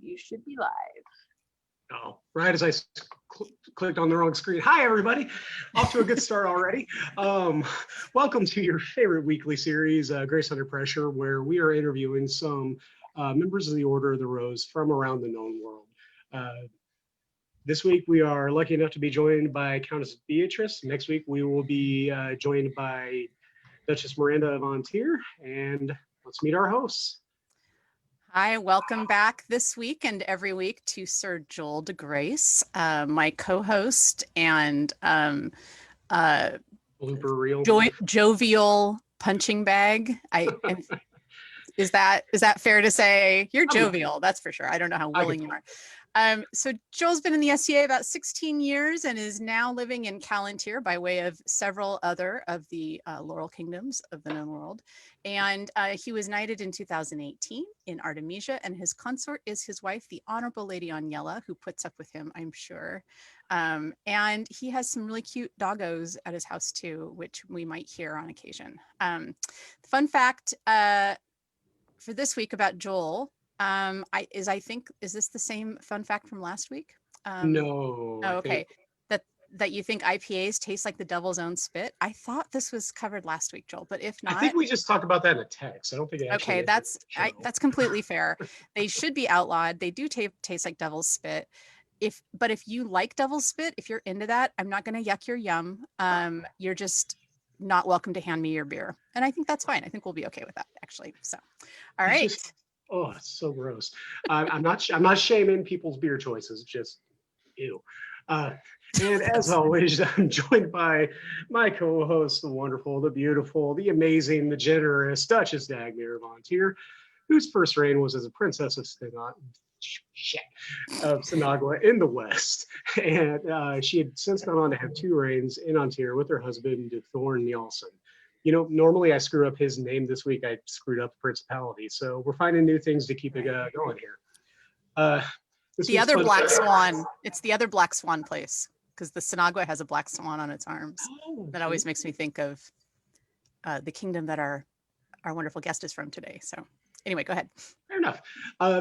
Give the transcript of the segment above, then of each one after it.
You should be live. Oh, right as I clicked on the wrong screen. Hi, everybody. Off to a good start already. Welcome to your favorite weekly series, Grace Under Pressure, where we are interviewing some members of the Order of the Rose from around the known world. This week, we are lucky enough to be joined by Countess Beatrice. Next week, we will be joined by Duchess Miranda of Antir. And let's meet our hosts. Hi, welcome back this week and every week to Sir Joel de Grace, my co-host and Blooper reel. jovial punching bag. Is that fair to say? You're jovial, that's for sure. I don't know how willing you are. So Joel's been in the SCA about 16 years and is now living in Callantyre by way of several other of the Laurel Kingdoms of the known world. And he was knighted in 2018 in Artemisia, and his consort is his wife, the Honorable Lady Aniela, who puts up with him, I'm sure. And he has some really cute doggos at his house too, which we might hear on occasion. Fun fact for this week about Joel, is this the same fun fact from last week? No. Oh, okay. That you think IPAs taste like the devil's own spit? I thought this was covered last week, Joel, but if not, I think we just talked about that in a text. I don't think it actually. Okay, that's completely fair. They should be outlawed. They do taste like devil's spit. But if you like devil's spit, if you're into that, I'm not going to yuck your yum. You're just not welcome to hand me your beer, and I think that's fine. I think we'll be okay with that, actually. So, all right. Oh, it's so gross. I'm not shaming people's beer choices. Just ew. And as always, I'm joined by my co-host, the wonderful, the beautiful, the amazing, the generous Duchess Dagmar of Antir, whose first reign was as a princess of Sinagua in the West. And she had since gone on to have 2 reigns in Antir with her husband, Thorn Nielsen. You know, normally I screw up his name. This week I screwed up the principality. So we're finding new things to keep it going here. The other black swan. It's the other black swan place, because the Sinagua has a black swan on its arms. Oh, that always makes me think of the kingdom that our wonderful guest is from today. So anyway, go ahead. Fair enough.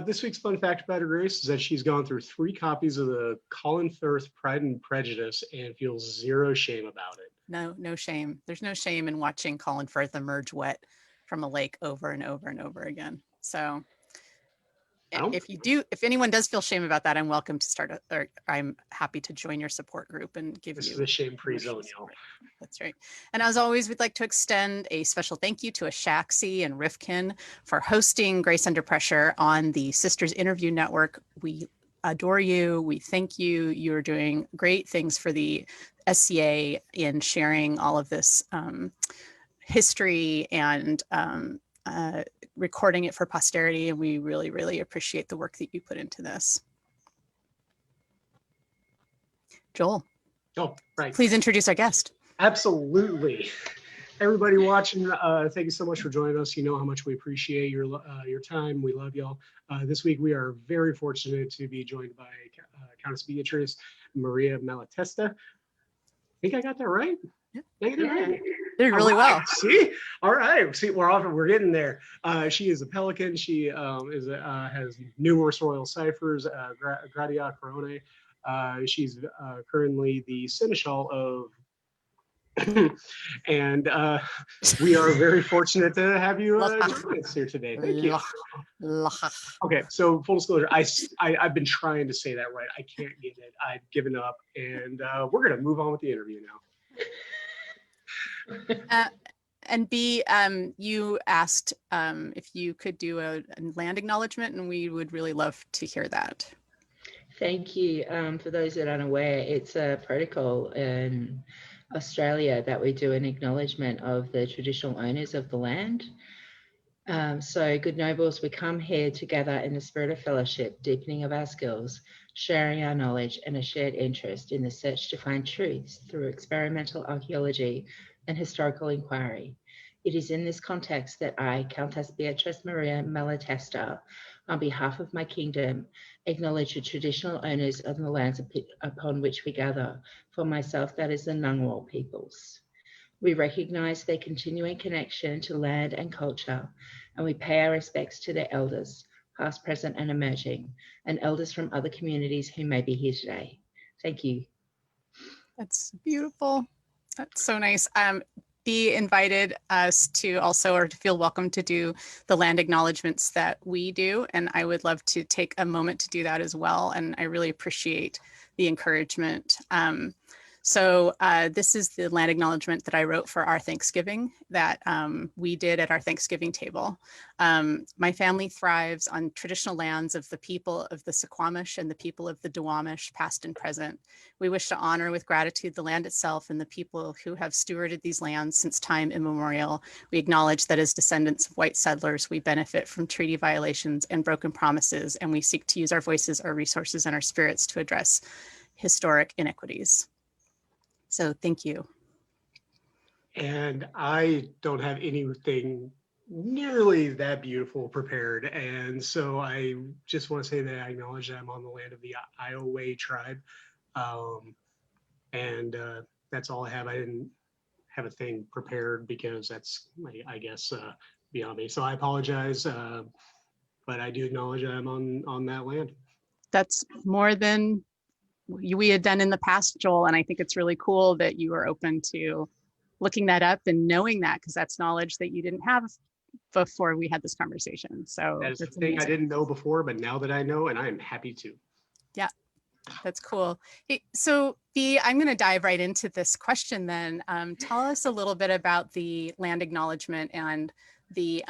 This week's fun fact about her, Grace, is that she's gone through 3 copies of the Colin Firth Pride and Prejudice and feels zero shame about it. No shame. There's no shame in watching Colin Firth emerge wet from a lake over and over and over again. So if anyone does feel shame about that, I'm welcome to I'm happy to join your support group and give this you. This is a shame-free zone, y'all. That's right. And as always, we'd like to extend a special thank you to Ashaxi and Rifkin for hosting Grace Under Pressure on the Sisters Interview Network. We adore you. We thank you. You're doing great things for the SCA in sharing all of this history and recording it for posterity. And we really, really appreciate the work that you put into this. Joel. Oh, right. Please introduce our guest. Absolutely. Everybody watching, thank you so much for joining us. You know how much we appreciate your time. We love y'all. This week, we are very fortunate to be joined by Countess Beatrice Maria Malatesta. I think I got that right. Yeah. Did really well. See, all right. See, we're getting there. She is a pelican. She has numerous royal ciphers, Gratia Corone. She's currently the seneschal of. And we are very fortunate to have you join us here today. Thank you. Okay, so full disclosure, I've been trying to say that right. I can't get it. I've given up, and we're gonna move on with the interview now. And B, you asked if you could do a land acknowledgement, and we would really love to hear that. Thank you. For those that aren't aware, it's a protocol in Australia that we do an acknowledgement of the traditional owners of the land. So good nobles, we come here together in the spirit of fellowship, deepening of our skills, sharing our knowledge and a shared interest in the search to find truths through experimental archaeology and historical inquiry. It is in this context that I, Countess Beatrice Maria Malatesta, on behalf of my kingdom, acknowledge the traditional owners of the lands upon which we gather. For myself, that is the Ngunnawal peoples. We recognize their continuing connection to land and culture, and we pay our respects to their elders, past, present, and emerging, and elders from other communities who may be here today. Thank you. That's beautiful. That's so nice. Bea invited us to also, or to feel welcome to do the land acknowledgements that we do. And I would love to take a moment to do that as well. And I really appreciate the encouragement. So this is the land acknowledgement that I wrote for our Thanksgiving that we did at our Thanksgiving table. My family thrives on traditional lands of the people of the Suquamish and the people of the Duwamish, past and present. We wish to honor with gratitude the land itself and the people who have stewarded these lands since time immemorial. We acknowledge that as descendants of white settlers, we benefit from treaty violations and broken promises, and we seek to use our voices, our resources, and our spirits to address historic inequities. So thank you. And I don't have anything nearly that beautiful prepared. And so I just want to say that I acknowledge that I'm on the land of the Iowa tribe. That's all I have. I didn't have a thing prepared because that's, I guess, beyond me. So I apologize, but I do acknowledge that I'm on that land. That's more than we had done in the past, Joel, and I think it's really cool that you are open to looking that up and knowing that, because that's knowledge that you didn't have before we had this conversation. So that's the thing I didn't know before, but now that I know, and I am happy to. Yeah, that's cool. Hey, so Bea, I'm going to dive right into this question then. Tell us a little bit about the land acknowledgement and the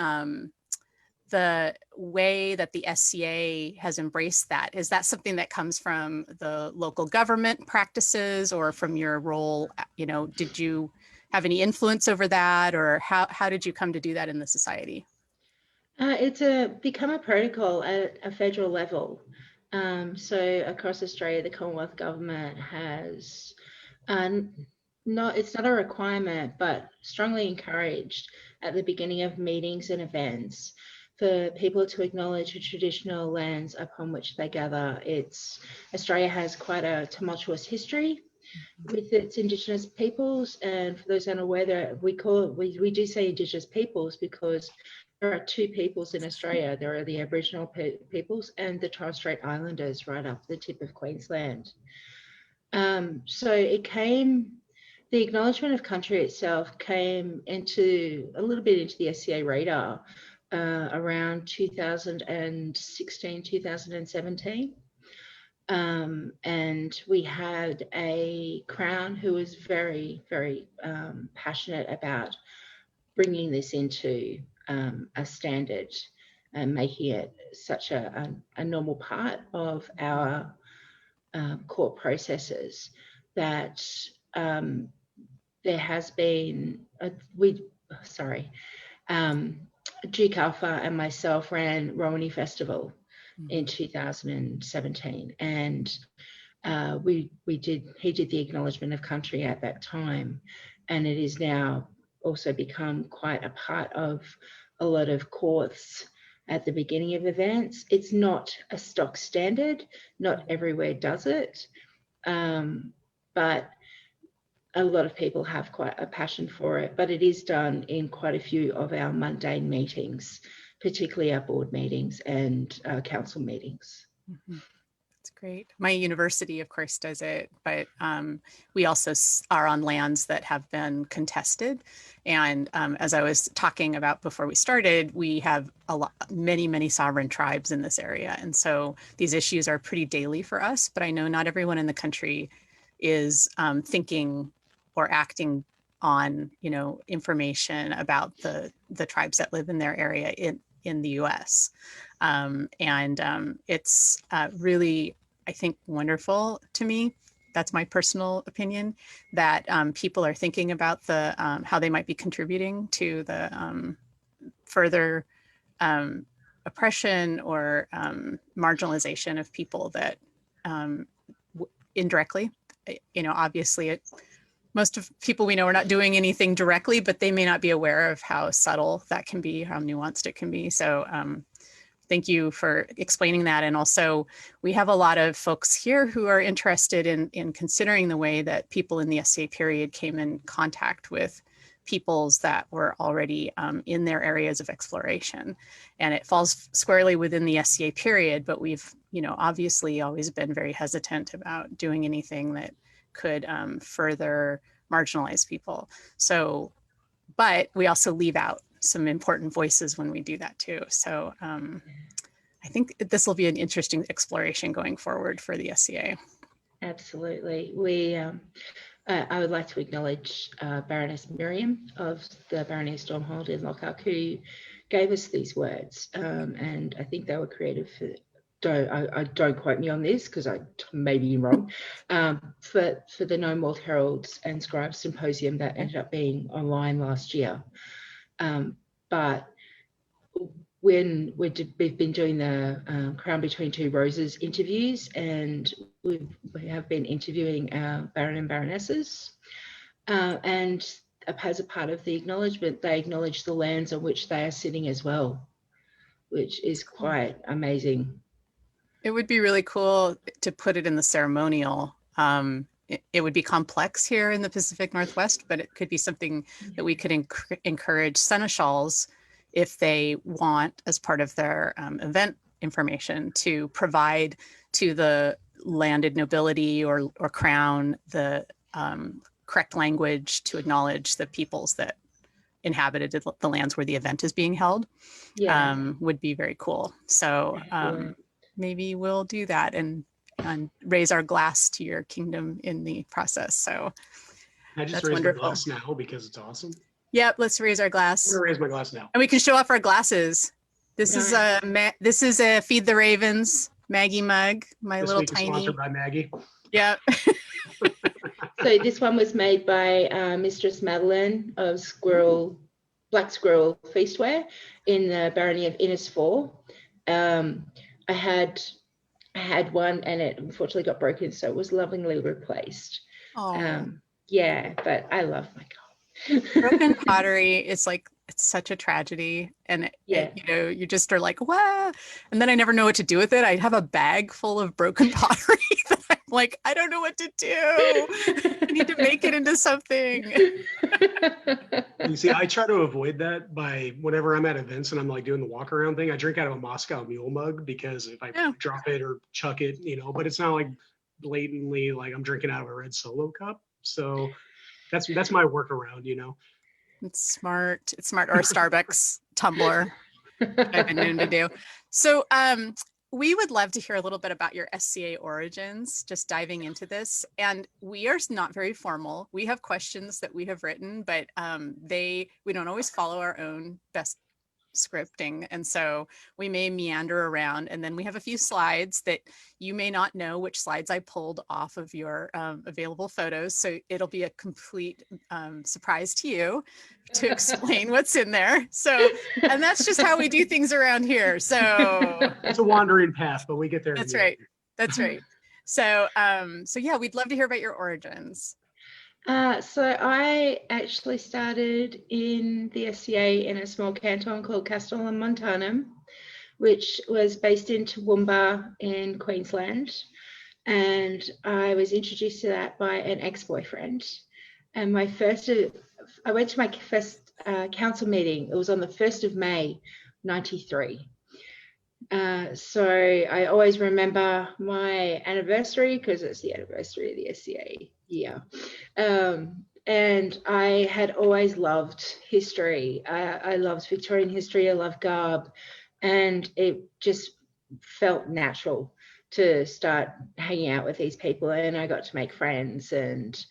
way that the SCA has embraced that. Is that something that comes from the local government practices or from your role? You know, did you have any influence over that, or how did you come to do that in the society? It's become a protocol at a federal level. So across Australia, the Commonwealth Government has it's not a requirement, but strongly encouraged at the beginning of meetings and events for people to acknowledge the traditional lands upon which they gather. Australia has quite a tumultuous history with its Indigenous peoples, and for those unaware, that we do say Indigenous peoples because there are two peoples in Australia. There are the Aboriginal peoples and the Torres Strait Islanders right up the tip of Queensland. So the acknowledgement of country itself came a little bit into the SCA radar around 2016, 2017. And we had a Crown who was very, very passionate about bringing this into a standard and making it such a normal part of our court processes that there has been Duke Alpha and myself ran Romany Festival in 2017, and he did the acknowledgement of country at that time, and it is now also become quite a part of a lot of courts at the beginning of events. It's not a stock standard, not everywhere does it, but a lot of people have quite a passion for it, but it is done in quite a few of our mundane meetings, particularly our board meetings and council meetings. Mm-hmm. That's great. My university, of course, does it, but we also are on lands that have been contested. And as I was talking about before we started, we have many sovereign tribes in this area. And so these issues are pretty daily for us, but I know not everyone in the country is thinking or acting on, information about the tribes that live in their area in the US. It's really, I think, wonderful to me. That's my personal opinion, that people are thinking about how they might be contributing to the further oppression or marginalization of people that indirectly, obviously most of people we know are not doing anything directly, but they may not be aware of how subtle that can be, how nuanced it can be. So thank you for explaining that. And also, we have a lot of folks here who are interested in considering the way that people in the SCA period came in contact with peoples that were already in their areas of exploration. And it falls squarely within the SCA period, but we've, obviously always been very hesitant about doing anything that could further marginalize people. So, but we also leave out some important voices when we do that too. So I think this will be an interesting exploration going forward for the SCA. Absolutely. I would like to acknowledge Baroness Miriam of the Baroness Domhold in Lochac, who gave us these words, and I think they were created for, don't quote me on this because I may be wrong, for the No More Heralds and Scribes Symposium that ended up being online last year. But when we've been doing the Crown Between Two Roses interviews, and we have been interviewing our Baron and Baronesses, and as a part of the acknowledgement, they acknowledge the lands on which they are sitting as well, which is quite amazing. It would be really cool to put it in the ceremonial. It would be complex here in the Pacific Northwest, but it could be something that we could encourage seneschals, if they want, as part of their event information, to provide to the landed nobility or crown the correct language to acknowledge the peoples that inhabited the lands where the event is being held. Yeah. Would be very cool. So maybe we'll do that and raise our glass to your kingdom in the process. So I just that's raised wonderful. my glass now because it's awesome. Yep, let's raise our I'm glass. gonna raise my glass now. And we can show off our glasses. This is a Feed the Ravens Maggie mug, my This little week is tiny. sponsored by Maggie. Yep. So this one was made by Mistress Madeline of Black Squirrel Feastware in the Barony of Innisfail. I had one and it unfortunately got broken, so it was lovingly replaced. Oh. Yeah, but I love my God. Broken pottery is like, it's such a tragedy, and you just are like, wow. And then I never know what to do with it. I have a bag full of broken pottery that I'm like, I don't know what to do. I need to make it into something. You see, I try to avoid that by whenever I'm at events and I'm like doing the walk around thing, I drink out of a Moscow Mule mug, because if I drop it or chuck it, but it's not like blatantly like I'm drinking out of a red Solo cup. So that's my workaround, It's smart. It's smart. Or a Starbucks tumbler. I've been known to do. So we would love to hear a little bit about your SCA origins, just diving into this. And we are not very formal. We have questions that we have written, but we don't always follow our own best scripting. And so we may meander around, and then we have a few slides that you may not know which slides I pulled off of your available photos. So it'll be a complete surprise to you to explain what's in there. So, and that's just how we do things around here. So it's a wandering path, but we get there. That's right. That's right. So, yeah, we'd love to hear about your origins. So I actually started in the SCA in a small canton called Castellon-Montanum, which was based in Toowoomba in Queensland. And I was introduced to that by an ex-boyfriend. And I went to my first council meeting. It was on the 1st of May, 93. So I always remember my anniversary because it's the anniversary of the SCA year. And I had always loved history. I loved Victorian history. I loved garb. And it just felt natural to start hanging out with these people, and I got to make friends. And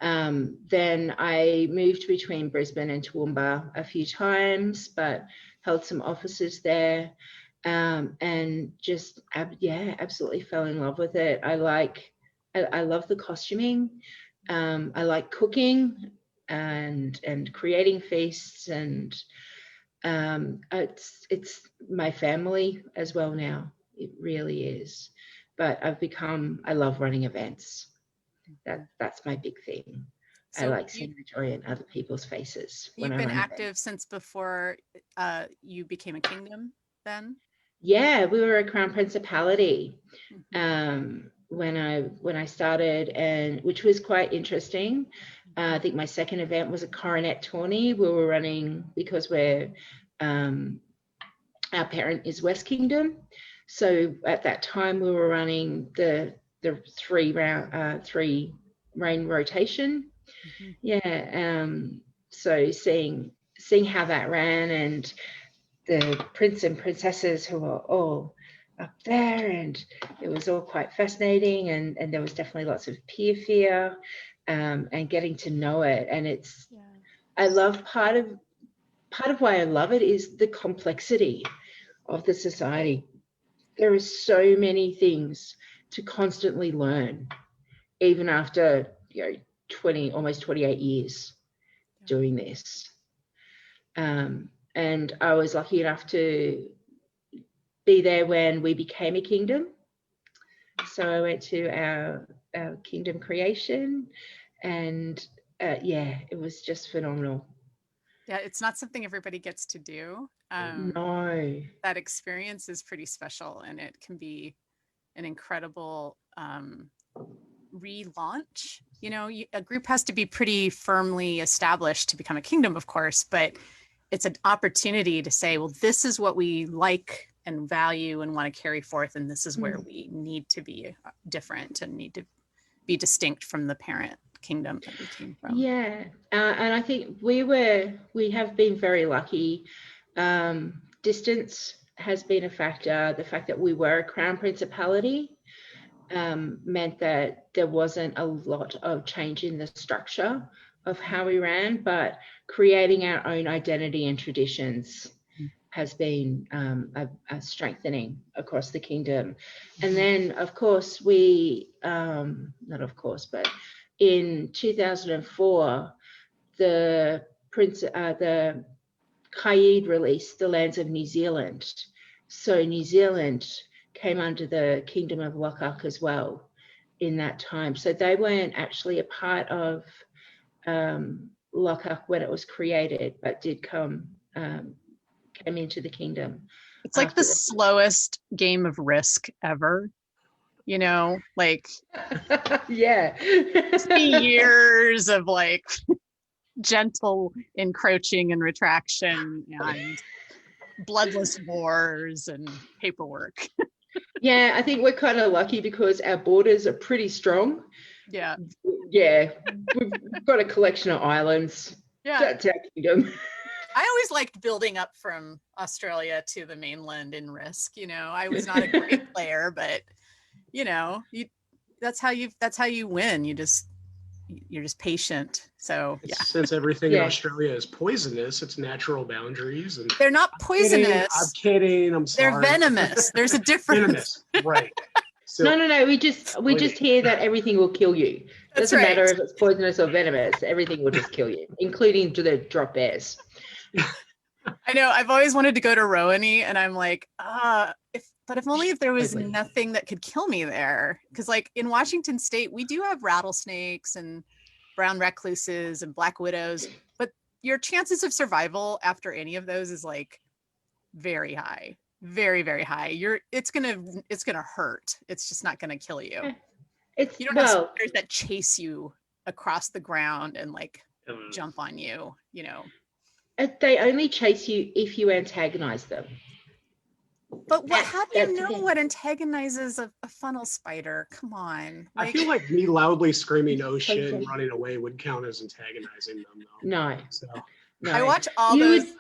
then I moved between Brisbane and Toowoomba a few times, but held some offices there. And just absolutely fell in love with it. I love the costuming. I like cooking and creating feasts, and it's my family as well now. It really is. But I love running events. That's my big thing. So I like seeing the joy in other people's faces. You've been active since before you became a kingdom then? Yeah, we were a crown principality when I started, and which was quite interesting. I think my second event was a coronet tourney. We were running because we're our parent is West Kingdom, so at that time we were running the three reign rotation. Mhm. Yeah. So seeing how that ran, and the prince and princesses who were all up there, and it was all quite fascinating, and there was definitely lots of peer fear, and getting to know it. And it's, Yeah. I love part of why I love it is the complexity of the society. There are so many things to constantly learn, even after almost 28 years doing this. And I was lucky enough to be there when we became a kingdom. So I went to our kingdom creation, and yeah, it was just phenomenal. Yeah, it's not something everybody gets to do. No. That experience is pretty special, and it can be an incredible relaunch. A group has to be pretty firmly established to become a kingdom, of course, but it's an opportunity to say, well, this is what we like and value and want to carry forth, and this is where we need to be different and need to be distinct from the parent kingdom that we came from. Yeah, and I think we have been very lucky. Distance has been a factor. The fact that we were a crown principality meant that there wasn't a lot of change in the structure of how we ran, but creating our own identity and traditions has been a strengthening across the kingdom. And then, of course, not of course, but in 2004, the Qaid released the lands of New Zealand. So New Zealand came under the Kingdom of Lochac as well in that time. So they weren't actually a part of Lochac when it was created, but did came into the kingdom. It's like the slowest game of Risk ever. Like yeah. 60 years of like gentle encroaching and retraction and bloodless wars and paperwork. Yeah, I think we're kind of lucky because our borders are pretty strong. Yeah. Yeah, we've got a collection of islands. Yeah. That's our kingdom. I always liked building up from Australia to the mainland in Risk. I was not a great player, but that's how you win. You're just patient. So yeah. Since everything in Australia is poisonous, it's natural boundaries, and they're not poisonous. I'm kidding. I'm sorry. They're venomous. There's a difference. Venomous, right? So, no. We just hear that everything will kill you. That's Doesn't right. matter if it's poisonous or venomous. Everything will just kill you, including the drop bears. I know. I've always wanted to go to Rowaney, and I'm like, if only if there was nothing that could kill me there. Because like in Washington State, we do have rattlesnakes and brown recluses and black widows, but your chances of survival after any of those is like very high, very, very high. It's gonna hurt. It's just not gonna kill you. You don't have spiders that chase you across the ground and like jump on you. They only chase you if you antagonize them. But how do you know what antagonizes a funnel spider? Come on. I feel like me loudly screaming "ocean" running away would count as antagonizing them, though. No. So, no. I watch all those.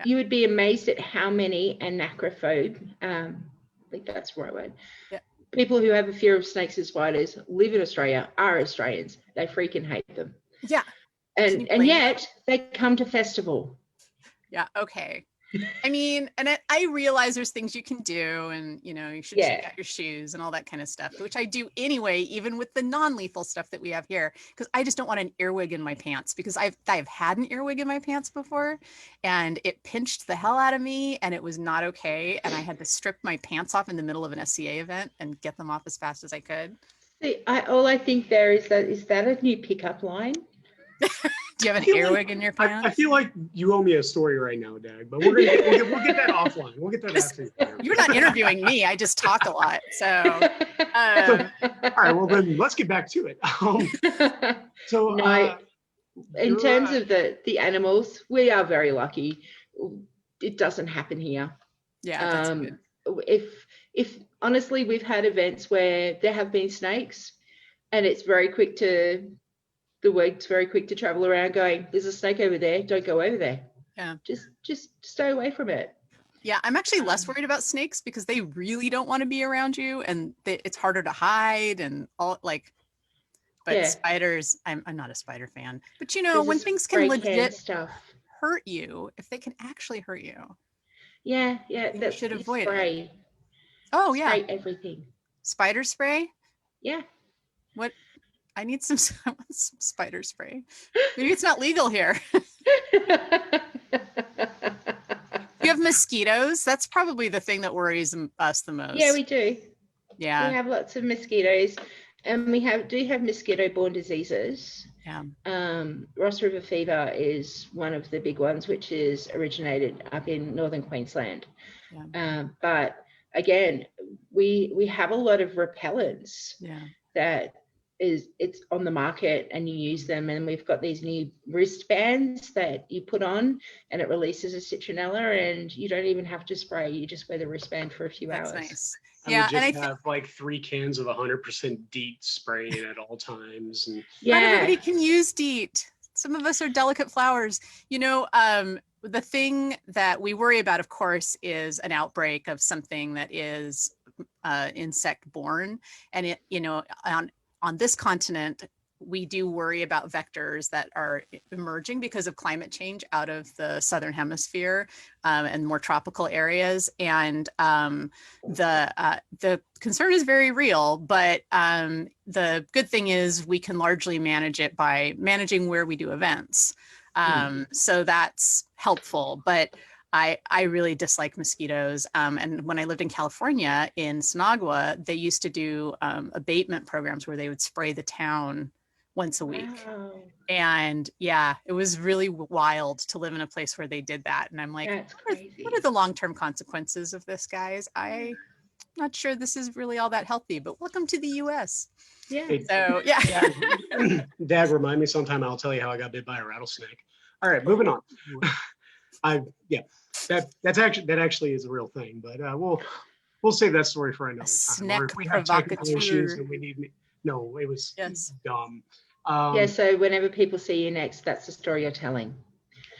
You would be amazed at how many anacrophobe, I think that's the right word. Yeah. People who have a fear of snakes and spiders live in Australia, are Australians. They freaking hate them. Yeah. And yet they come to festival. Yeah. Okay. I mean, and I realize there's things you can do, and you should check out your shoes and all that kind of stuff, which I do anyway, even with the non-lethal stuff that we have here, because I just don't want an earwig in my pants, because I've had an earwig in my pants before, and it pinched the hell out of me, and it was not okay, and I had to strip my pants off in the middle of an SCA event and get them off as fast as I could. See, all I think there is that a new pickup line? Do you have an feel earwig in your I pants? feel like you owe me a story right now, Dag, but we'll get that offline. We'll get that after. You're not interviewing me. I just talk a lot. So, All right, well then let's get back to it. So No, in you're, terms of the animals, we are very lucky. It doesn't happen here. yeah, that's good. If honestly, we've had events where there have been snakes, and it's very quick to the word's very quick to travel around going, there's a snake over there, don't go over there. Yeah. Just stay away from it. Yeah, I'm actually less worried about snakes because they really don't want to be around you, and it's harder to hide and all like. But Yeah. spiders, I'm not a spider fan. But you know, There's when this things can spray can legit stuff. hurt you, if they can actually hurt you, Yeah, you should avoid spray. it. Oh yeah, Spray everything. spider spray. Yeah. What? I need some spider spray. Maybe it's not legal here. You have mosquitoes. That's probably the thing that worries us the most. Yeah, we do. Yeah. We have lots of mosquitoes, and we do have mosquito-borne diseases. Yeah. Ross River fever is one of the big ones, which is originated up in northern Queensland. Yeah. But again, we have a lot of repellents that it's on the market, and you use them, and we've got these new wristbands that you put on and it releases a citronella, and you don't even have to spray, you just wear the wristband for a few hours. That's nice. Yeah, and I have like 3 cans of 100% DEET spraying at all times. And not everybody can use DEET. Some of us are delicate flowers. You know, the thing that we worry about, of course, is an outbreak of something that is insect borne, and it, you know, on this continent, we do worry about vectors that are emerging because of climate change out of the southern hemisphere and more tropical areas. And the concern is very real, but the good thing is we can largely manage it by managing where we do events. So that's helpful. But I really dislike mosquitoes. And when I lived in California, in Sinagua, they used to do abatement programs where they would spray the town once a week. Wow. And yeah, it was really wild to live in a place where they did that. And I'm like, what are the long-term consequences of this, guys? I'm not sure this is really all that healthy, but welcome to the US. Yeah. So yeah. Dad, remind me sometime, I'll tell you how I got bit by a rattlesnake. All right, moving on. That actually is a real thing, but we'll save that story for another time. Or if we have technical issues and we need no, it was dumb. Yeah, so whenever people see you next, that's the story you're telling.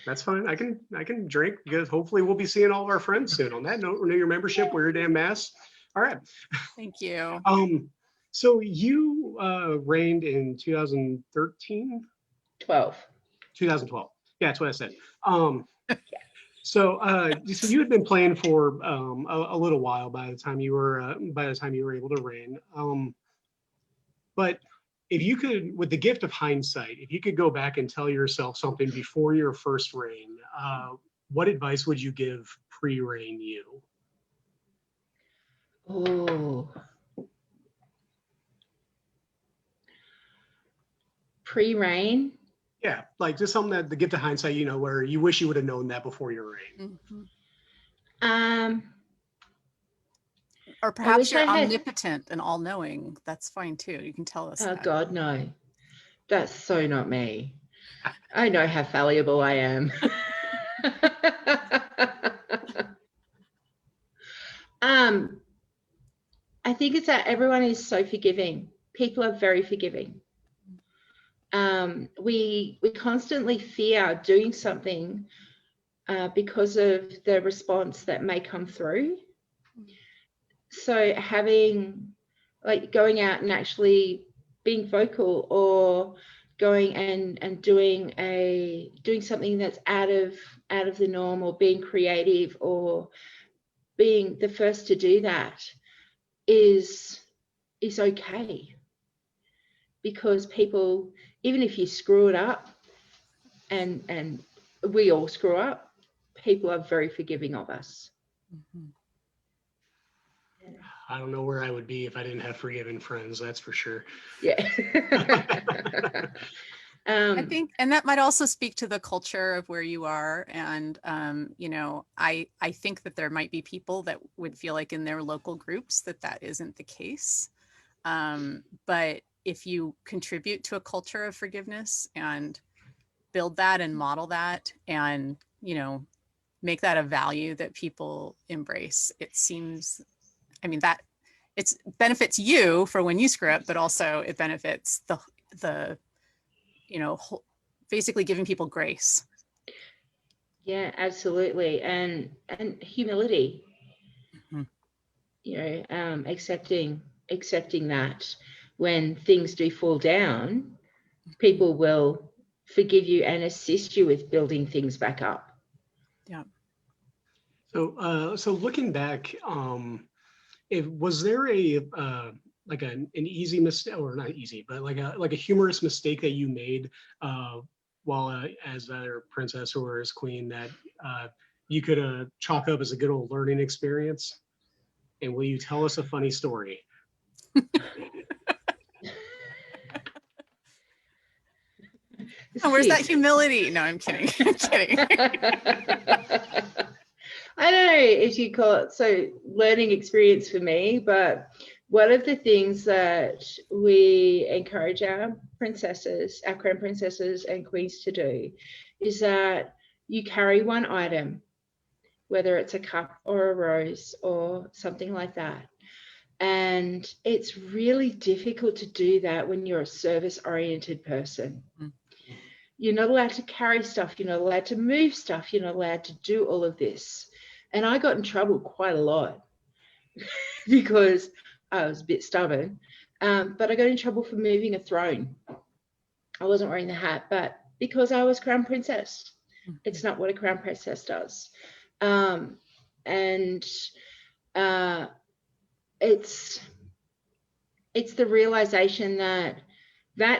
That's fine. I can drink because hopefully we'll be seeing all of our friends soon. On that note, renew your membership, wear your damn mask. All right. Thank you. So you reigned in 2013? 2012. Yeah, that's what I said. So you had been playing for a little while by the time you were able to reign. But if you could, with the gift of hindsight, if you could go back and tell yourself something before your first reign, what advice would you give pre-reign you? Oh, pre-reign? Yeah, like just something that the gift of hindsight, you know, where you wish you would have known that before your reign. Or perhaps you're omnipotent and all-knowing. That's fine too. You can tell us. Oh God, no. That's so not me. I know how fallible I am. I think it's that everyone is so forgiving. People are very forgiving. We constantly fear doing something because of the response that may come through. So having, like, going out and actually being vocal, or going and doing something that's out of the norm, or being creative, or being the first to do that is okay, because people, even if you screw it up, and we all screw up, people are very forgiving of us. Mm-hmm. I don't know where I would be if I didn't have forgiving friends, that's for sure. Yeah. I think, and that might also speak to the culture of where you are. And, you know, I think that there might be people that would feel like in their local groups that isn't the case. But if you contribute to a culture of forgiveness and build that and model that and, you know, make that a value that people embrace, it seems, I mean, that it's benefits you for when you screw up, but also it benefits the you know, basically giving people grace. Yeah, absolutely. And humility, Mm-hmm. you know, accepting that when things do fall down, people will forgive you and assist you with building things back up. Yeah. So looking back, was there a like an easy mistake, or not easy, but like a humorous mistake that you made while as either princess or as queen that you could chalk up as a good old learning experience? And will you tell us a funny story? And where's that humility? No, I'm kidding. I'm kidding. I don't know if you call it so learning experience for me, but one of the things that we encourage our princesses, our crown princesses and queens to do is that you carry one item, whether it's a cup or a rose or something like that. And it's really difficult to do that when you're a service-oriented person. Mm. You're not allowed to carry stuff. You're not allowed to move stuff. You're not allowed to do all of this. And I got in trouble quite a lot because I was a bit stubborn. But I got in trouble for moving a throne. I wasn't wearing the hat, but because I was crown princess, it's not what a crown princess does. It's the realization that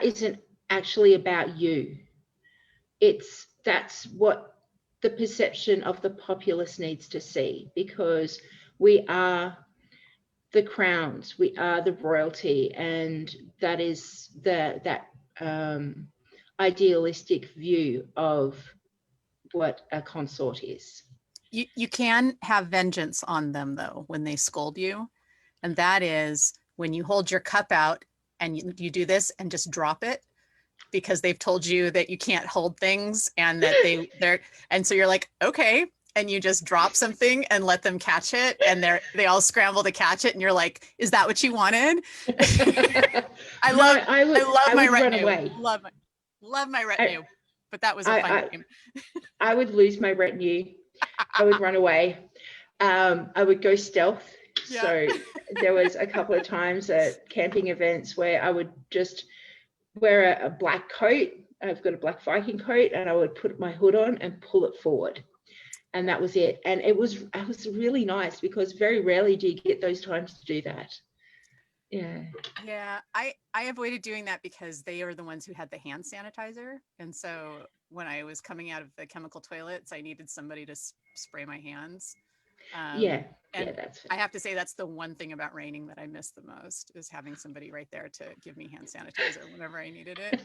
isn't actually about you. That's what the perception of the populace needs to see, because we are the crowns, we are the royalty, and that is that idealistic view of what a consort is. You can have vengeance on them though when they scold you, and that is when you hold your cup out and you do this and just drop it because they've told you that you can't hold things and that they're and so you're like, okay, and you just drop something and let them catch it, and they all scramble to catch it, and you're like, is that what you wanted? I love my retinue. Love my retinue. But that was a fun game. I would lose my retinue. I would run away. I would go stealth. Yeah. So there was a couple of times at camping events where I would just wear a black coat. I've got a black Viking coat, and I would put my hood on and pull it forward. And that was it. And it was really nice because very rarely do you get those times to do that. Yeah. Yeah, I avoided doing that because they are the ones who had the hand sanitizer. And so when I was coming out of the chemical toilets, I needed somebody to spray my hands. And I have to say that's the one thing about raining that I miss the most, is having somebody right there to give me hand sanitizer whenever I needed it.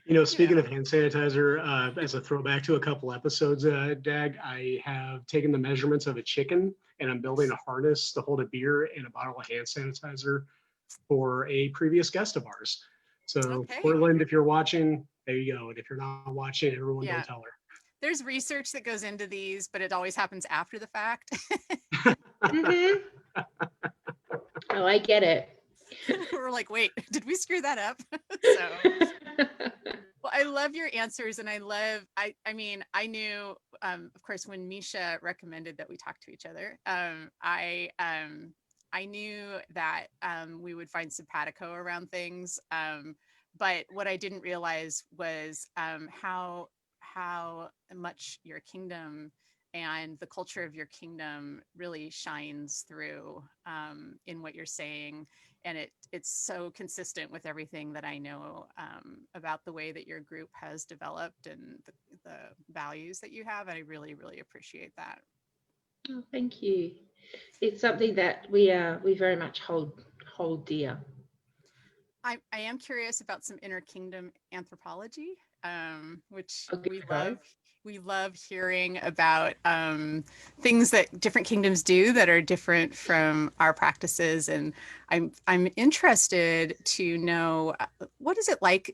You know, speaking of hand sanitizer, as a throwback to a couple episodes, Dag, I have taken the measurements of a chicken, and I'm building a harness to hold a beer and a bottle of hand sanitizer for a previous guest of ours. So, Portland, if you're watching, there you go. And if you're not watching, everyone don't tell her. There's research that goes into these, but it always happens after the fact. Mm-hmm. Oh, I get it. We're like, wait, did we screw that up? Well, I love your answers, and I mean, I knew, of course, when Misha recommended that we talk to each other, I knew that we would find simpatico around things, but what I didn't realize was how much your kingdom and the culture of your kingdom really shines through in what you're saying. And it's so consistent with everything that I know about the way that your group has developed and the values that you have. I really, really appreciate that. Oh, thank you. It's something that we very much hold dear. I am curious about some inter-kingdom anthropology, which Okay. we love hearing about things that different kingdoms do that are different from our practices. And I'm interested to know what is it like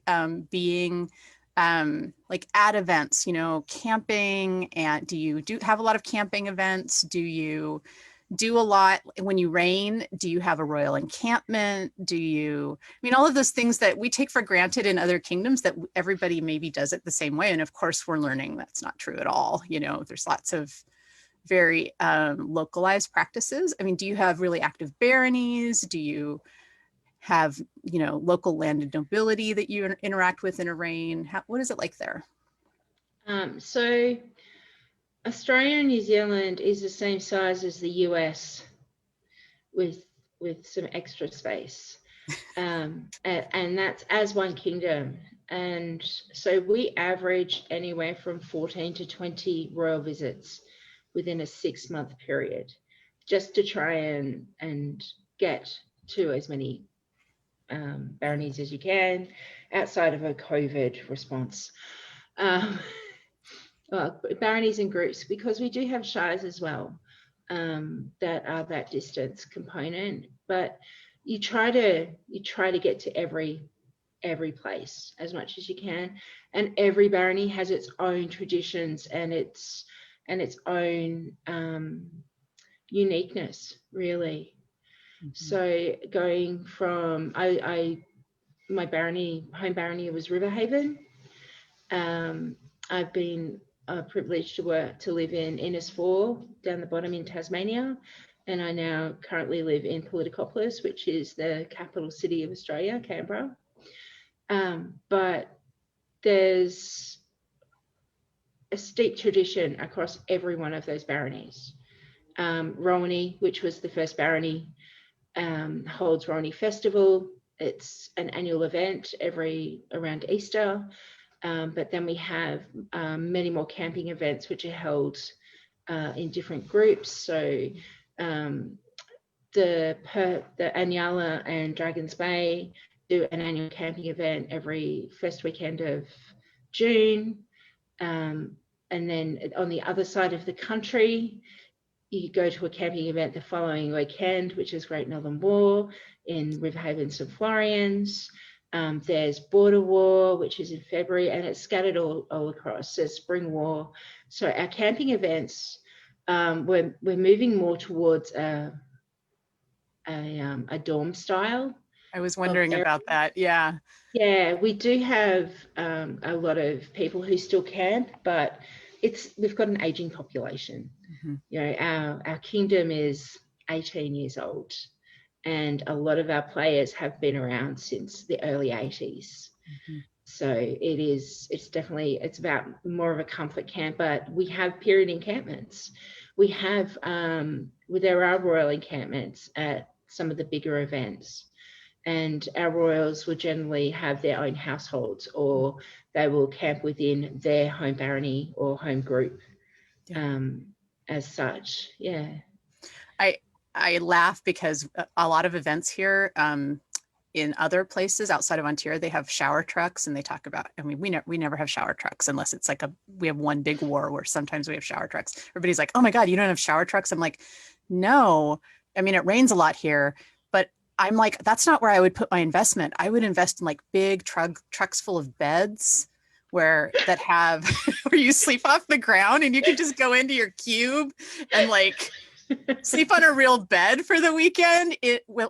being like at events, camping, and do you have a lot of camping events? Do you do a lot when you reign? Do you have a royal encampment? All of those things that we take for granted in other kingdoms that everybody maybe does it the same way. And of course, we're learning that's not true at all. There's lots of very localized practices. Do you have really active baronies? Do you have, local landed nobility that you interact with in a reign? What is it like there? So Australia and New Zealand is the same size as the US with some extra space. And that's as one kingdom. And so we average anywhere from 14 to 20 royal visits within a 6-month period, just to try and get to as many baronies as you can outside of a COVID response. Well, baronies and groups, because we do have shires as well that are that distance component, but you try to get to every place as much as you can, and every barony has its own traditions and its own uniqueness, really. Mm-hmm. So going from my home barony was Riverhaven. I've been privileged to live in Innisfail down the bottom in Tasmania, and I now currently live in Politicopolis, which is the capital city of Australia, Canberra. But there's a steep tradition across every one of those baronies. Rowaney, which was the first barony, holds Rowaney Festival. It's an annual event around Easter. But then we have many more camping events which are held in different groups. So the Anyala and Dragons Bay do an annual camping event every first weekend of June. And then on the other side of the country, you go to a camping event the following weekend, which is Great Northern War in Riverhaven St Florians. There's Border War, which is in February, and it's scattered all across. There's Spring War. So our camping events, we're moving more towards a dorm style. I was wondering about that. Yeah. Yeah, we do have a lot of people who still camp, but we've got an aging population. Mm-hmm. Our kingdom is 18 years old. And a lot of our players have been around since the early 80s. Mm-hmm. So it's about more of a comfort camp, but we have period encampments. We have, there are royal encampments at some of the bigger events, and our royals will generally have their own households, or they will camp within their home barony or home group, as such. Yeah. I laugh because a lot of events here in other places outside of Ontario, they have shower trucks, and they talk about, we never have shower trucks unless it's like we have one big war where sometimes we have shower trucks. Everybody's like, oh my God, you don't have shower trucks? I'm like, no, it rains a lot here, but I'm like, that's not where I would put my investment. I would invest in like big trucks full of beds where you sleep off the ground and you can just go into your cube and like sleep on a real bed for the weekend,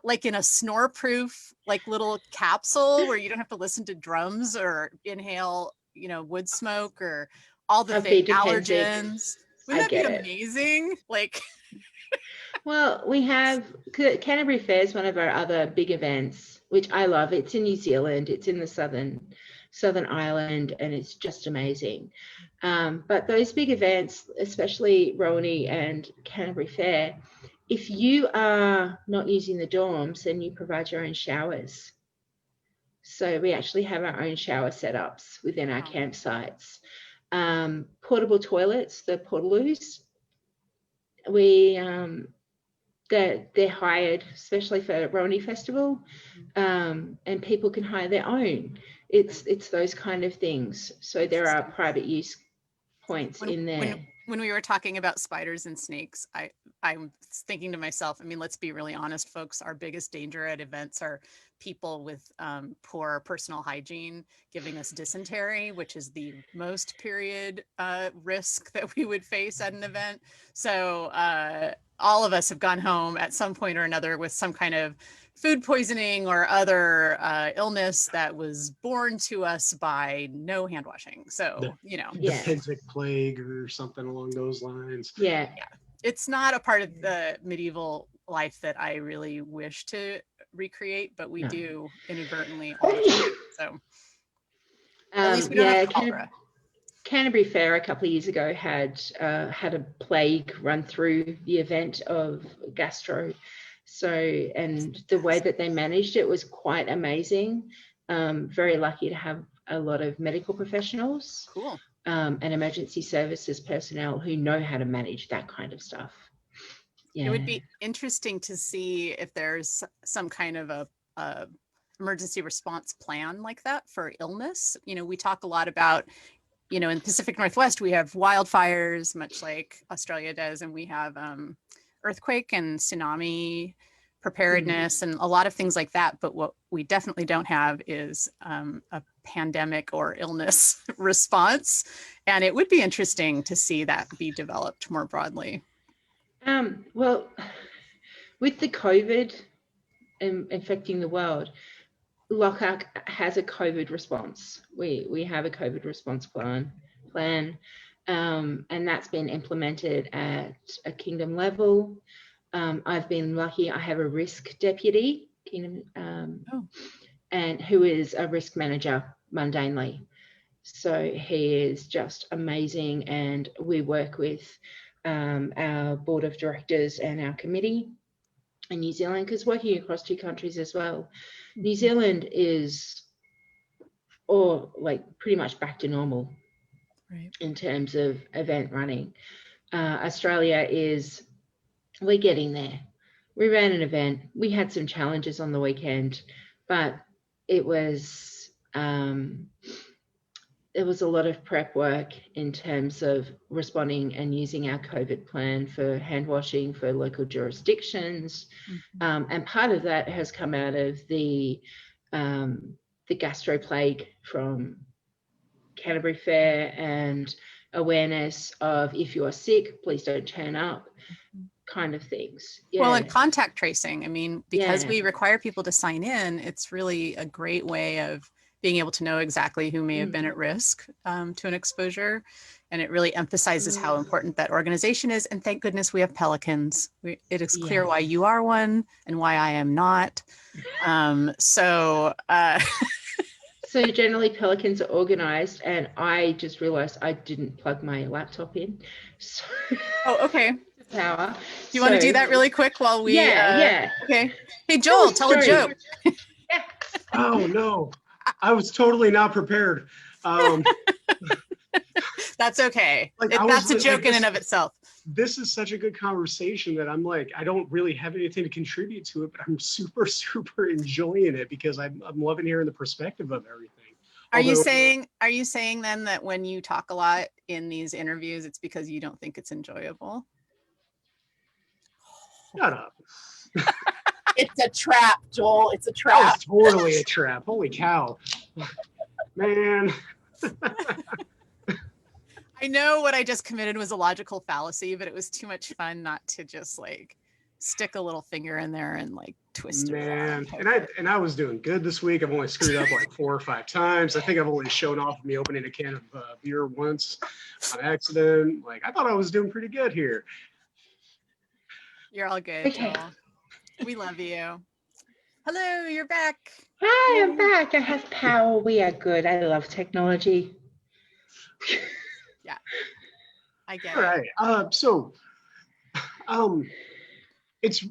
like in a snore-proof like little capsule where you don't have to listen to drums or inhale, wood smoke or all the fake allergens. Wouldn't that be amazing? Like, well, we have Canterbury Fair is one of our other big events, which I love. It's in New Zealand. It's in the Southern Island, and it's just amazing. But those big events, especially Rowaney and Canterbury Fair, if you are not using the dorms, then you provide your own showers. So we actually have our own shower setups within our campsites. Portable toilets, the portaloos. they're hired, especially for Roni Festival, and people can hire their own. It's those kind of things. So there are private use points in there. When we were talking about spiders and snakes, I'm thinking to myself, I mean, let's be really honest, folks, our biggest danger at events are people with poor personal hygiene giving us dysentery, which is the most period risk that we would face at an event. So all of us have gone home at some point or another with some kind of food poisoning or other illness that was born to us by no hand washing. So, you know. The Pensic plague or something along those lines. Yeah. It's not a part of the medieval life that I really wish to recreate, but we do inadvertently all the time. So at least we don't have cholera. Canterbury Fair a couple of years ago had a plague run through the event of gastro. So, and the way that they managed it was quite amazing. Very lucky to have a lot of medical professionals, cool, and emergency services personnel who know how to manage that kind of stuff. Yeah. It would be interesting to see if there's some kind of a emergency response plan like that for illness. You know, we talk a lot about, you know, in the Pacific Northwest, we have wildfires, much like Australia does, and we have earthquake and tsunami preparedness and a lot of things like that. But what we definitely don't have is a pandemic or illness response. And it would be interesting to see that be developed more broadly. Well, with the COVID infecting the world, Lochac has a COVID response. We have a COVID response plan, and that's been implemented at a kingdom level. I've been lucky. I have a risk deputy, and who is a risk manager mundanely. So he is just amazing, and we work with our board of directors and our committee in New Zealand, because working across 2 countries as well. New Zealand is pretty much back to normal, right, in terms of event running. Australia we're getting there. We ran an event. We had some challenges on the weekend, but it was there was a lot of prep work in terms of responding and using our COVID plan for hand washing for local jurisdictions. And part of that has come out of the gastro plague from Canterbury Fair, and awareness of, if you are sick, please don't turn up, kind of things. Yeah. Well, and contact tracing. I mean, because we require people to sign in, it's really a great way of being able to know exactly who may have been at risk to an exposure. And it really emphasizes how important that organization is. And thank goodness we have pelicans. It is clear why you are one and why I am not. So generally pelicans are organized, and I just realized I didn't plug my laptop in. So okay. Power. Do you want to do that really quick while we? Yeah. Okay. Hey, Joel, tell a joke. Oh no, I was totally not prepared. That's okay. That's a joke in and of itself. This is such a good conversation that I'm like, I don't really have anything to contribute to it, but I'm super, super enjoying it because I'm loving hearing the perspective of everything. Are you saying then that when you talk a lot in these interviews, it's because you don't think it's enjoyable? Shut up. It's a trap, Joel. It's a trap. That was totally a trap. Holy cow. Man. I know what I just committed was a logical fallacy, but it was too much fun not to just like stick a little finger in there and like twist it around. And I was doing good this week. I've only screwed up like 4 or 5 times. I think I've only shown off me opening a can of beer once on accident. Like, I thought I was doing pretty good here. You're all good, Joel. We love you. Hello, you're back. Hi, I'm back. I have power. We are good. I love technology. Yeah, I get all it. Right. So it's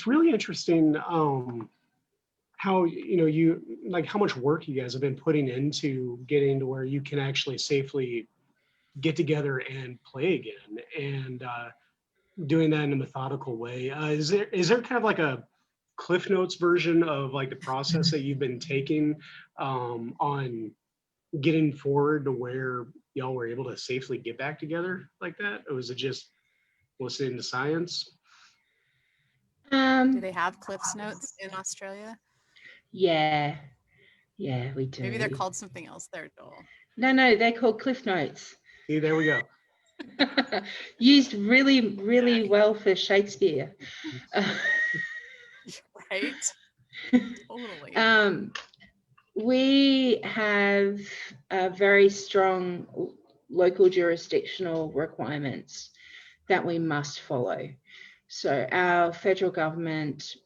really interesting how you like how much work you guys have been putting into getting to where you can actually safely get together and play again. And doing that in a methodical way. Is there kind of like a Cliff Notes version of like the process that you've been taking on getting forward to where y'all were able to safely get back together like that? Or was it just listening to science? Do they have Cliff's Notes in Australia? Yeah, we do. Maybe they're called something else there, Joel. No, they're called Cliff Notes. See, there we go. Used really well for Shakespeare. Right? Totally. We have very strong local jurisdictional requirements that we must follow. So our federal government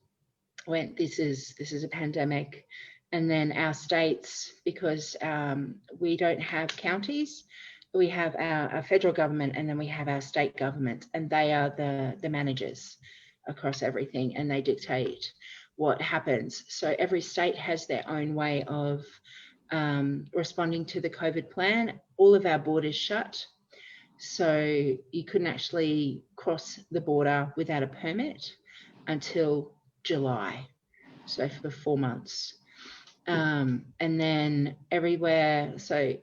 went, this is a pandemic, and then our states, because we don't have counties, we have our federal government, and then we have our state government, and they are the managers across everything, and they dictate what happens. So every state has their own way of responding to the COVID plan. All of our borders shut, so you couldn't actually cross the border without a permit until July, so for 4 months. And then everywhere, so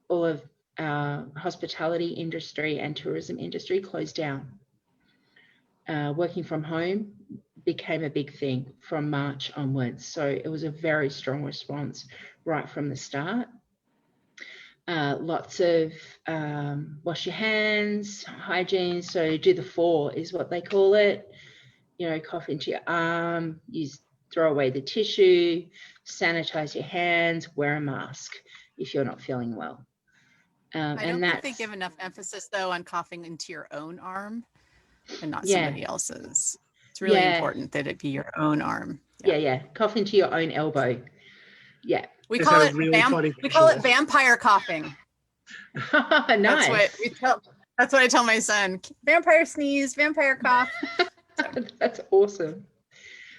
all of our hospitality industry and tourism industry closed down. Working from home became a big thing from March onwards. So it was a very strong response right from the start. Lots of wash your hands, hygiene. So do the 4 is what they call it. You know, cough into your arm, throw away the tissue, sanitize your hands, wear a mask if you're not feeling well. I don't think they give enough emphasis though on coughing into your own arm and not somebody else's. It's really important that it be your own arm. Yeah. Cough into your own elbow. Yeah. We call it vampire coughing. Nice. That's what I tell my son. Vampire sneeze, vampire cough. That's awesome.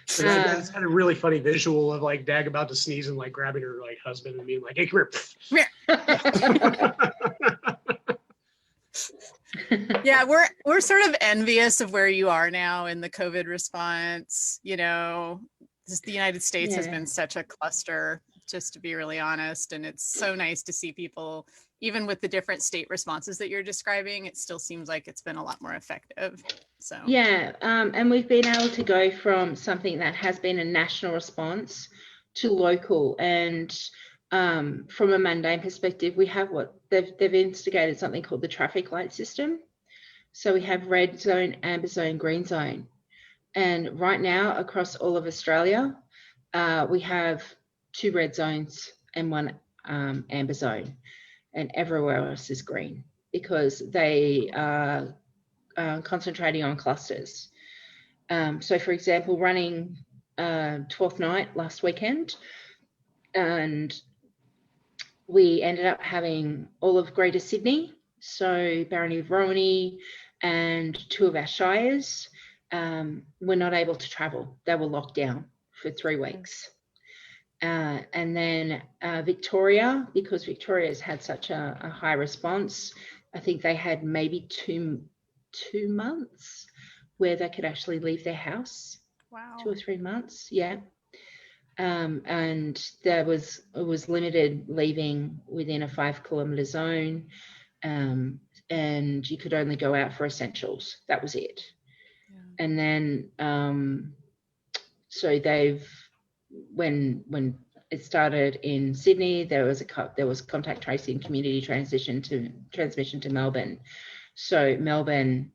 So that's had a really funny visual of like Dag about to sneeze and like grabbing her like husband and being like, "Hey, come here." Yeah, we're sort of envious of where you are now in the COVID response. You know, just the United States has been such a cluster, just to be really honest. And it's so nice to see people, even with the different state responses that you're describing, it still seems like it's been a lot more effective. So yeah, and we've been able to go from something that has been a national response to local. And from a mundane perspective, we have what they've instigated something called the traffic light system. So we have red zone, amber zone, green zone. And right now across all of Australia, we have 2 red zones and 1 amber zone, and everywhere else is green because they are concentrating on clusters. So for example, running 12th night last weekend, and we ended up having all of Greater Sydney, so Barony of Rowaney and 2 of our shires were not able to travel. They were locked down for 3 weeks. And then Victoria, because Victoria's had such a high response, I think they had maybe two months where they could actually leave their house. Wow. 2 or 3 months, yeah. And it was limited leaving within a 5-kilometre zone, and you could only go out for essentials. That was it. Yeah. And then so when it started in Sydney, there was contact tracing, community transmission to Melbourne. So Melbourne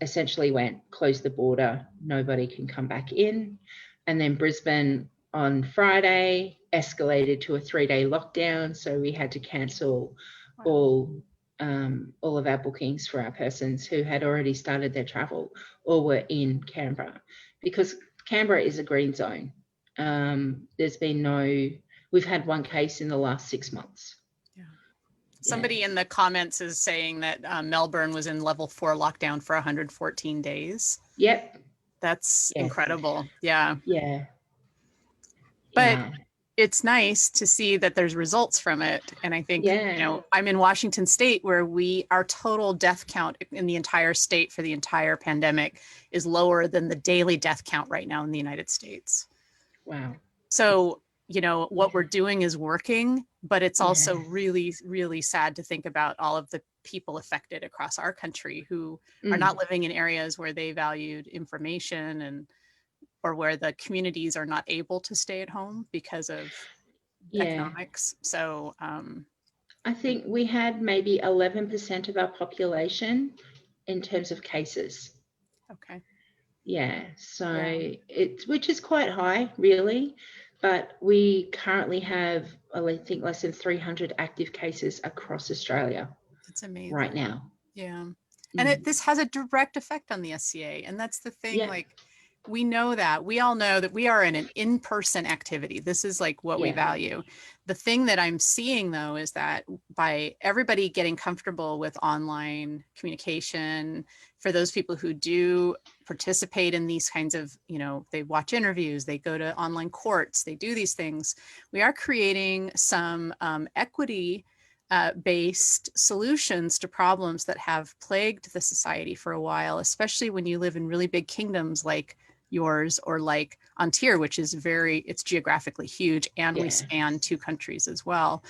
essentially closed the border, nobody can come back in. And then Brisbane on Friday escalated to a 3-day lockdown. So we had to cancel all of our bookings for our persons who had already started their travel or were in Canberra, because Canberra is a green zone. We've had 1 case in the last 6 months. Somebody in the comments is saying that Melbourne was in level 4 lockdown for 114 days. Yep. That's incredible. Yeah. Yeah. But it's nice to see that there's results from it. And I think, Yeah. I'm in Washington State, where our total death count in the entire state for the entire pandemic is lower than the daily death count right now in the United States. Wow. So, what we're doing is working, but it's also Yeah. really, really sad to think about all of the people affected across our country who are Mm. not living in areas where they valued information or where the communities are not able to stay at home because of Yeah. economics. So I think we had maybe 11% of our population in terms of cases. okay. Yeah, so Yeah. which is quite high, really, but we currently have, I think, less than 300 active cases across Australia It's amazing right now. Yeah. And Mm. this has a direct effect on the SCA. And that's the thing, Yeah. like, we all know that we are in an in-person activity. This is like what we Yeah. value. The thing that I'm seeing, though, is that by everybody getting comfortable with online communication, for those people who do participate in these kinds of, they watch interviews, they go to online courts, they do these things, we are creating some equity based solutions to problems that have plagued the society for a while, especially when you live in really big kingdoms like yours or like Ontario, which is it's geographically huge, and we Yeah. span 2 countries as well.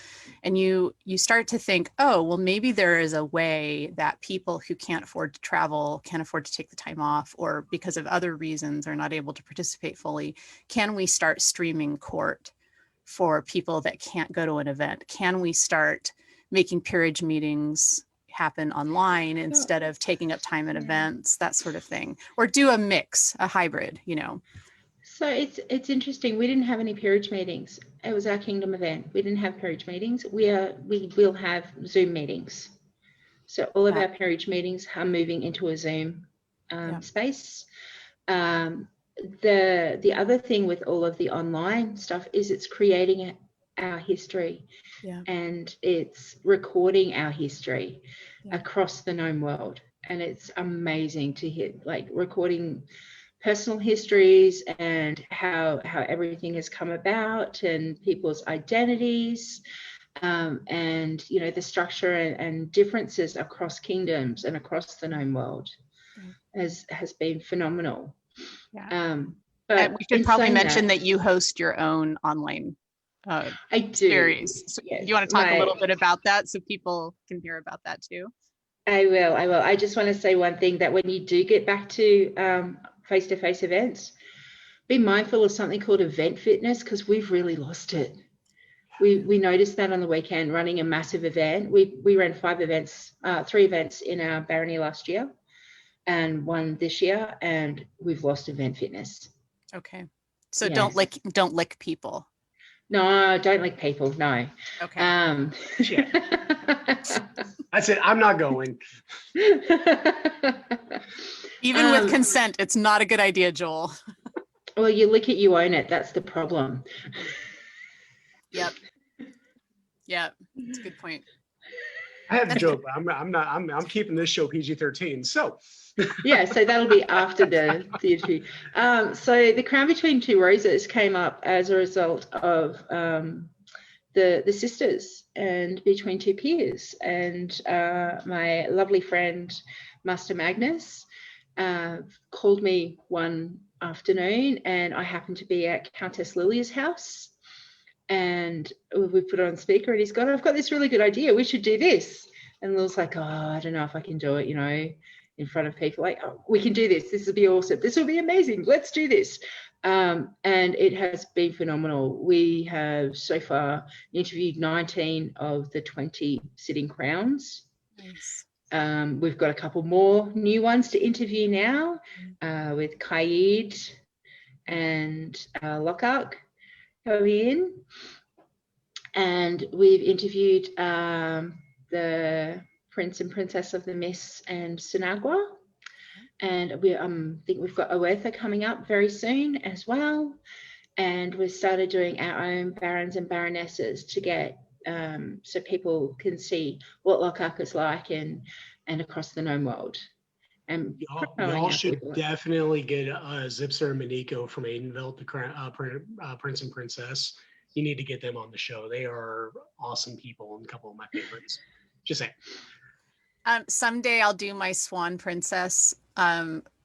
And you start to think, oh, well, maybe there is a way that people who can't afford to travel, can't afford to take the time off, or because of other reasons are not able to participate fully, can we start streaming court for people that can't go to an event? Can we start making peerage meetings happen online instead of taking up time at events, that sort of thing, or do a mix, a hybrid, So it's interesting. We didn't have any peerage meetings. It was our kingdom event. We didn't have peerage meetings. We will have Zoom meetings. So all of Yeah. our peerage meetings are moving into a Zoom Yeah. space. The other thing with all of the online stuff is it's creating our history. Yeah. And it's recording our history Yeah. across the known world. And it's amazing to hear, like, recording personal histories and how everything has come about and people's identities, and the structure and differences across kingdoms and across the known world has been phenomenal. Yeah. But we should probably mention that you host your own online I do. series. So Yes, you want to talk a little bit about that so people can hear about that too? I will. I just want to say one thing, that when you do get back to face-to-face events, be mindful of something called event fitness, because we've really lost it. We noticed that on the weekend running a massive event. We ran 3 events in our barony last year and 1 this year, and we've lost event fitness. Okay. So Yes. don't lick people. No, don't lick people. No. Okay. That's it. I'm not going. Even with consent, it's not a good idea, Joel. Well, you lick it, you own it. That's the problem. Yep. Yeah, that's a good point. I have to joke, but I'm keeping this show PG-13. So yeah, so that'll be after the interview. So the Crown Between Two Roses came up as a result of the sisters and Between Two Peers, and my lovely friend Master Magnus called me one afternoon, and I happened to be at Countess Lily's house, and we put it on speaker, and he's gone, I've got this really good idea, we should do this. And Lil's like, oh, I don't know if I can do it, in front of people. Like, oh, we can do this, this will be awesome, this will be amazing, let's do this. And it has been phenomenal. We have so far interviewed 19 of the 20 sitting crowns. Nice. We've got a couple more new ones to interview now, with Kaid and Lochac coming in. And we've interviewed the Prince and Princess of the Miss and Sinagua. And we think we've got Owertha coming up very soon as well. And we've started doing our own barons and baronesses to get so people can see what Lochac is like and across the known world. And y'all should definitely get Zipser and Maniko from Aidenville to Prince and Princess. you need to get them on the show. They are awesome people and a couple of my favorites. Just saying. Someday I'll do my Swan Princess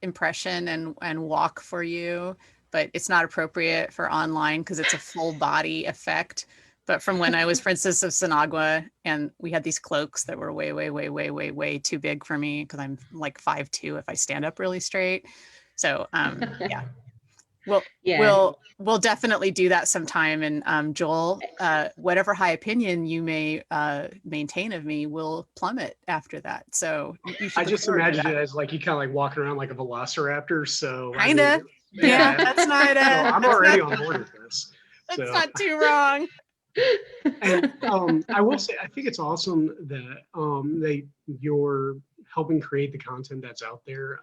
impression and walk for you, but it's not appropriate for online because it's a full body effect. But from when I was Princess of Sinagua, and we had these cloaks that were way too big for me because I'm like 5'2" if I stand up really straight. So yeah. We'll definitely do that sometime. And Joel, whatever high opinion you may maintain of me will plummet after that. So you should I just imagine it as like you kind of like walking around like a velociraptor. So kinda. I mean, Yeah, that's not. so I'm already on board with this. That's So. not too wrong. And I will say, I think it's awesome that you're helping create the content that's out there.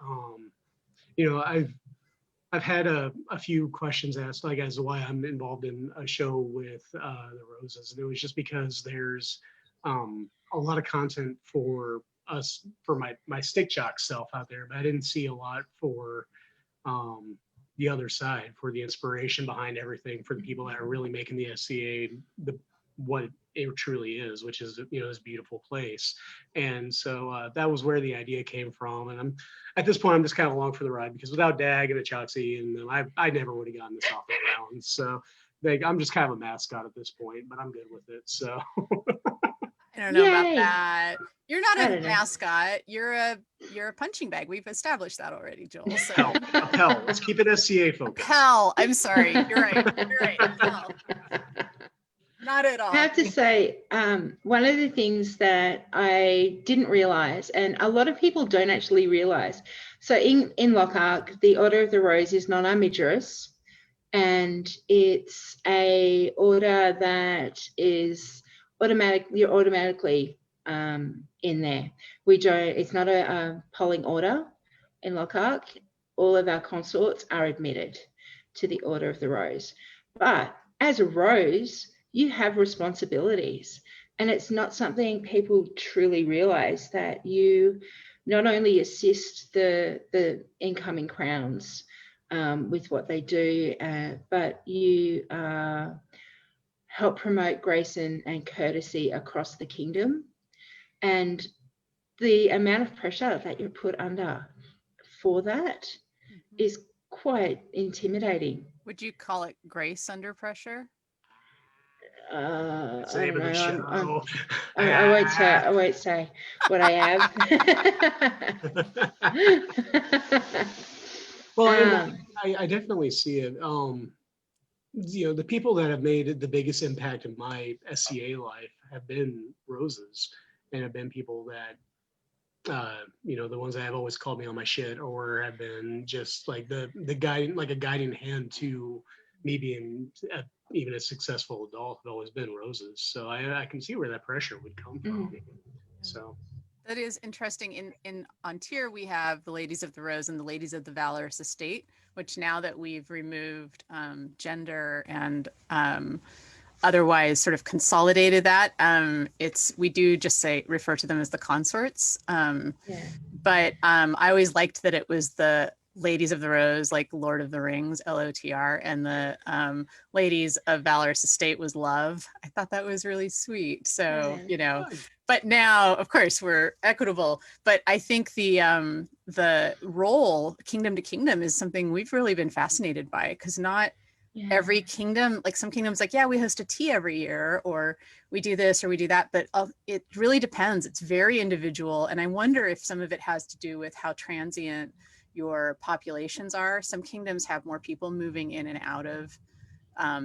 You know, I've had a few questions asked, like as to why I'm involved in a show with the Roses, and it was just because there's a lot of content for us, for my stick jock self out there, but I didn't see a lot for the other side, for the inspiration behind everything, for the people that are really making the SCA what it truly is, which is, you know, this beautiful place. And so that was where the idea came from. And at this point, I'm just kind of along for the ride, because without Dag and the Choxy and them, I never would have gotten this off the ground. So I'm just kind of a mascot at this point, but I'm good with it. So I don't know about Yay. that. You're not I a don't know. mascot. You're a punching bag. We've established that already, Joel. So. hell, let's keep it SCA focused. Hell, I'm sorry. You're right. You're right. Hell. Not at all. I have to say, one of the things that I didn't realize, and a lot of people don't actually realize, so in Lochac, the Order of the Rose is non-armigerous, and it's a order that is you're automatically in there. It's not a polling order in Lochac. All of our consorts are admitted to the Order of the Rose. But as a rose, you have responsibilities, and it's not something people truly realize, that you not only assist the incoming crowns with what they do, but you help promote grace and courtesy across the kingdom. And the amount of pressure that you're put under for that is quite intimidating. Would you call it grace under pressure? I Save don't the know. show. I won't say what I have. Well, I definitely see it. You know, the people that have made the biggest impact in my SCA life have been roses, and have been people that, you know, the ones that have always called me on my shit, or have been just like the guiding, like a guiding hand to me being even a successful adult, have always been roses. So I can see where that pressure would come from. So that is interesting. In on tier, we have the Ladies of the Rose and the Ladies of the Valorous Estate, which now that we've removed gender and otherwise sort of consolidated that, we do just refer to them as the consorts. But I always liked that it was the Ladies of the Rose, like Lord of the Rings, LOTR, and the Ladies of Valorous Estate was love. I thought that was really sweet. So, you know, but now, of course, we're equitable. But I think the role kingdom to kingdom is something we've really been fascinated by, because not every kingdom, like some kingdoms, like, yeah, we host a tea every year, or we do this or we do that, but it really depends. It's very individual. And I wonder if some of it has to do with how transient your populations are. Some kingdoms have more people moving in and out of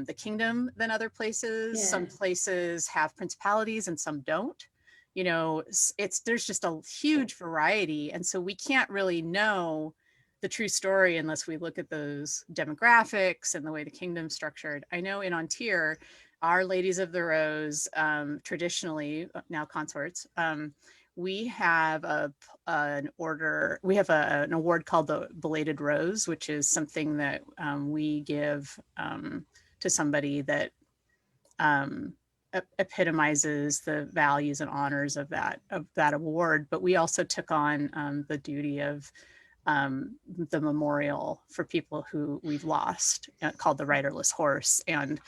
the kingdom than other places. Some places have principalities and some don't. You know, there's just a huge variety. And so we can't really know the true story unless we look at those demographics and the way the kingdom's structured. I know in Ontier, our Ladies of the Rose, traditionally, now consorts, we have an award called the Belated Rose, which is something that we give to somebody that epitomizes the values and honors of that award. But we also took on the duty of the memorial for people who we've lost, called the Riderless Horse. And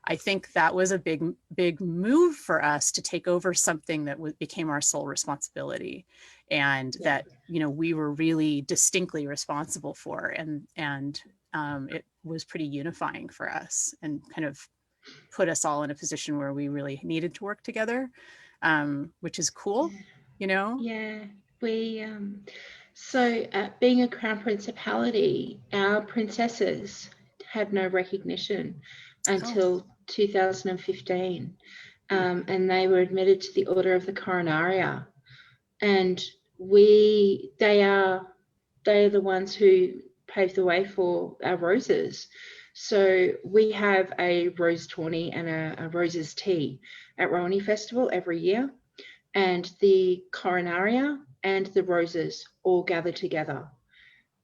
I think that was a big move for us to take over something that became our sole responsibility, and that, you know, we were really distinctly responsible for, and it was pretty unifying for us and kind of put us all in a position where we really needed to work together, which is cool, you know? Yeah, we so being a crown principality, our princesses had no recognition until 2015, and they were admitted to the Order of the Coronaria, and they are the ones who paved the way for our roses. So we have a rose tawny and a roses tea at Rowani Festival every year, and the coronaria and the roses all gather together.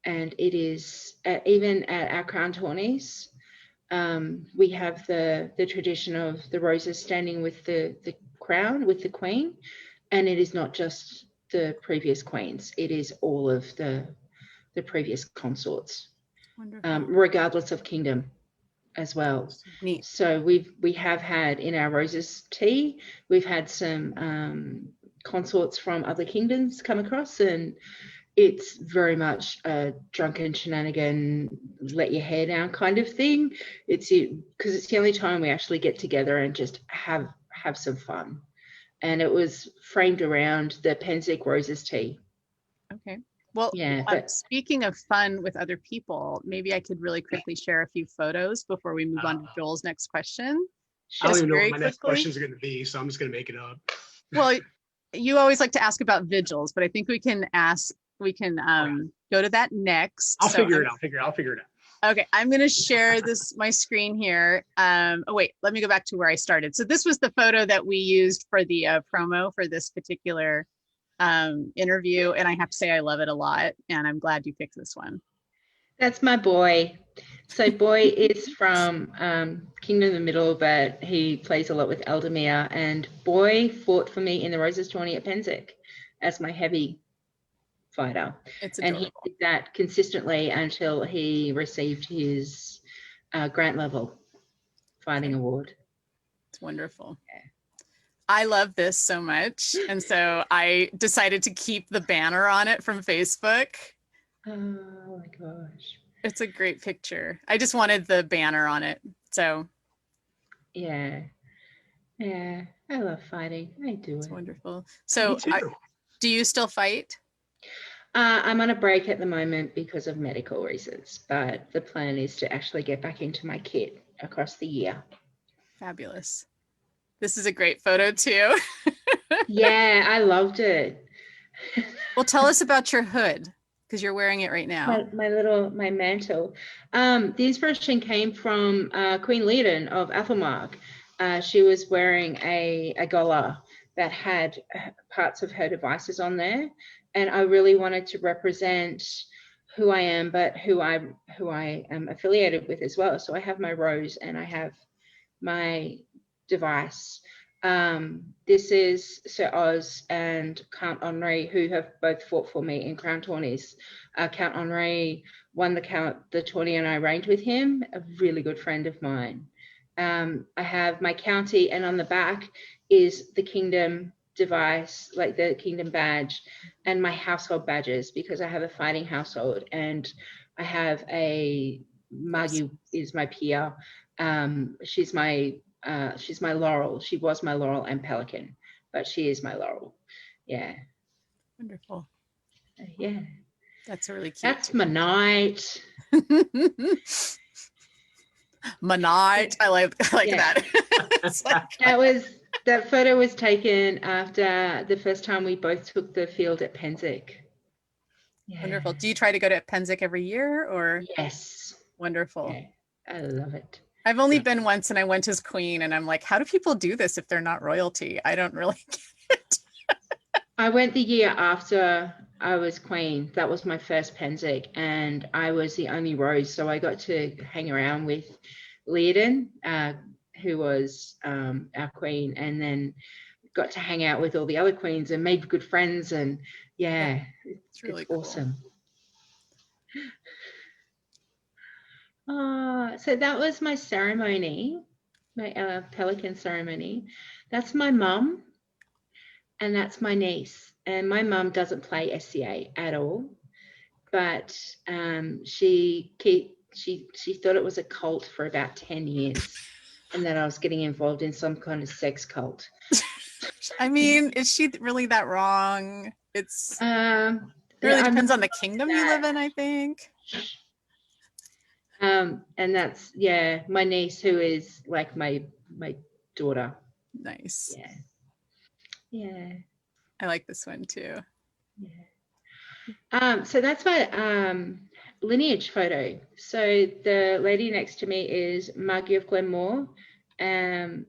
And it is even at our crown tawnies, we have the tradition of the roses standing with the crown, with the queen, and it is not just the previous queens, it is all of the previous consorts, regardless of kingdom as well. Neat. So we have had in our roses tea, we've had some consorts from other kingdoms come across, and it's very much a drunken shenanigan, let your hair down kind of thing. It's because it's the only time we actually get together and just have some fun. And it was framed around the Penzic roses tea. Okay. Well, yeah, but speaking of fun with other people, maybe I could really quickly share a few photos before we move on to Joel's next question. I don't even know what my next question is going to be, so I'm just going to make it up. Well, you always like to ask about vigils, but I think we can go to that next. I'll figure it out. Okay, I'm going to share my screen here. Oh wait, let me go back to where I started. So this was the photo that we used for the promo for this particular interview, and I have to say I love it a lot, and I'm glad you picked this one. That's my boy. So boy is from Kingdom of the Middle, but he plays a lot with Eldemir, and boy fought for me in the Roses tourney at Penzic as my heavy fighter. And he did that consistently until he received his grant level fighting award. It's wonderful. Yeah. I love this so much, and so I decided to keep the banner on it from Facebook. Oh my gosh. It's a great picture. I just wanted the banner on it. So yeah, I love fighting. I do. It's wonderful. So do you still fight? I'm on a break at the moment because of medical reasons, but the plan is to actually get back into my kit across the year. Fabulous. This is a great photo too. Yeah, I loved it. Well, tell us about your hood, because you're wearing it right now. My mantle. The inspiration came from Queen Leiden of Athelmark. She was wearing a gola that had parts of her devices on there, and I really wanted to represent who I am, but who I am affiliated with as well. So I have my rose and I have my device. This is Sir Oz and Count Henri, who have both fought for me in crown tourneys. Count Henri won the tourney and I reigned with him, a really good friend of mine. I have my county, and on the back is the kingdom device, like the kingdom badge, and my household badges, because I have a fighting household, and I have a Margie is my peer. She's my laurel. She was my laurel and pelican, but she is my laurel. Yeah. Wonderful. Yeah. That's really cute. That's my night. My night. I like that. That photo was taken after the first time we both took the field at Penzic. Yeah. Wonderful. Do you try to go to Penzic every year, or? Yes. Wonderful. Yeah, I love it. I've only been once, and I went as queen, and I'm like, how do people do this if they're not royalty? I don't really get it. I went the year after I was queen. That was my first Penzic, and I was the only rose, so I got to hang around with Leiden, who was our queen, and then got to hang out with all the other queens and made good friends, and it's really cool. Awesome. So that was my ceremony. my pelican ceremony. That's my mum, and that's my niece. And my mum doesn't play SCA at all, but she thought it was a cult for about 10 years, and that I was getting involved in some kind of sex cult. I mean, is she really that wrong? It's really I'm depends not on the kingdom you live in, I think. And that's, yeah, my niece, who is like my daughter. Nice. Yeah. I like this one too. Yeah. So that's my lineage photo. So the lady next to me is Margie of Glenmore. And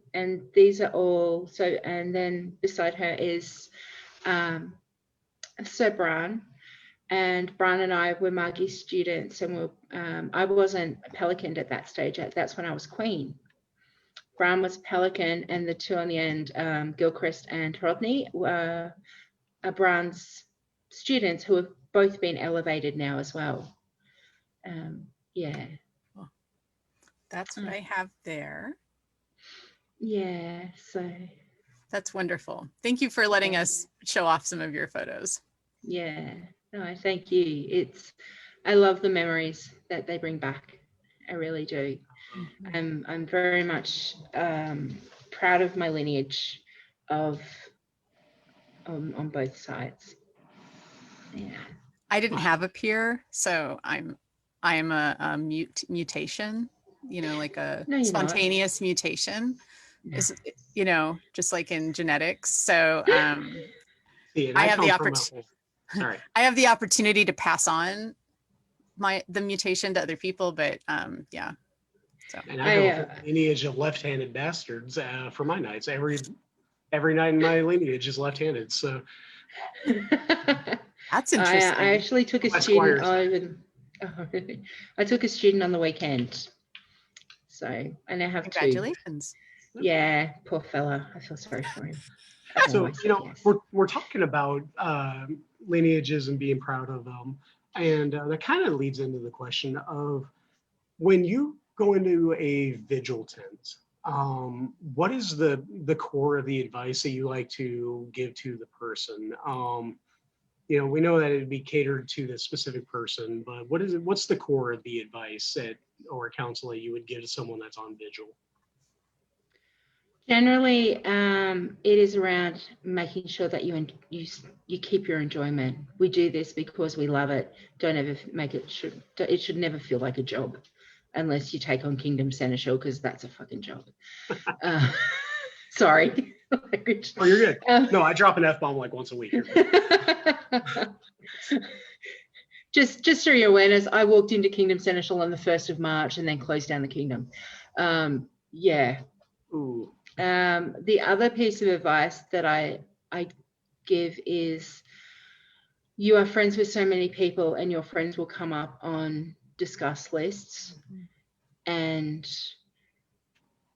these are all, so, and then beside her is Sir Bran. And Brian and I were Margie's students, and I wasn't a pelican at that stage. That's when I was queen. Brian was a pelican, and the two on the end, Gilchrist and Rodney, were Brian's students who have both been elevated now as well. Yeah. That's what I have there. Yeah, so. That's wonderful. Thank you for letting us show off some of your photos. Yeah, no, thank you. I love the memories that they bring back. I really do. I'm very much proud of my lineage on both sides. Yeah. I didn't have a peer, so I am a mutation, like a spontaneous mutation. Is, just like in genetics. So I have the opportunity. Sorry. I have the opportunity to pass on the mutation to other people, but yeah. So. And I have a lineage of left-handed bastards for my nights. Every night in my lineage is left-handed. So that's interesting. I actually took a student. I took a student on the weekend. So I now have Congratulations. two. Yeah, poor fella. I feel sorry for him. So, we're talking about lineages and being proud of them. And that kind of leads into the question of when you go into a vigil tent, what is the core of the advice that you like to give to the person? We know that it'd be catered to the specific person, but what's the core of the advice or counsel that you would give to someone that's on vigil? Generally, it is around making sure that you keep your enjoyment. We do this because we love it. Don't ever make it should never feel like a job, unless you take on Kingdom Seneschal, because that's a fucking job. Sorry. Oh, you're good. No, I drop an F-bomb like once a week. Just for your awareness, I walked into Kingdom Seneschal on the 1st of March and then closed down the kingdom. Yeah. Ooh. The other piece of advice that I give is, you are friends with so many people, and your friends will come up on discuss lists, and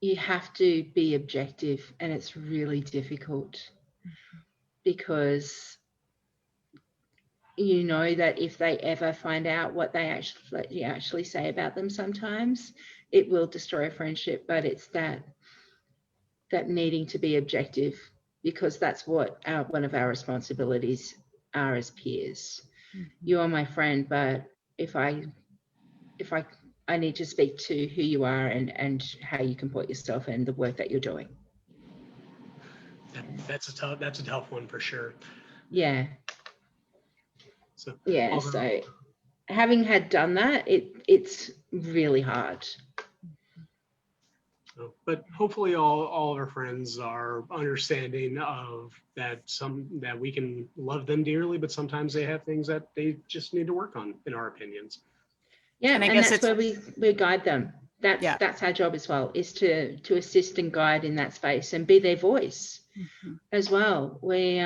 you have to be objective, and it's really difficult because you know that if they ever find out what they actually say about them, sometimes it will destroy a friendship. But it's that needing to be objective, because that's what one of our responsibilities are as peers. You are my friend, but if I need to speak to who you are and how you comport yourself and the work that you're doing. That's a tough one for sure. Yeah. So having done that, it's really hard. But hopefully all of our friends are understanding of that we can love them dearly, but sometimes they have things that they just need to work on, in our opinions. Yeah, and that's where we guide them. That's our job as well, is to assist and guide in that space and be their voice as well. We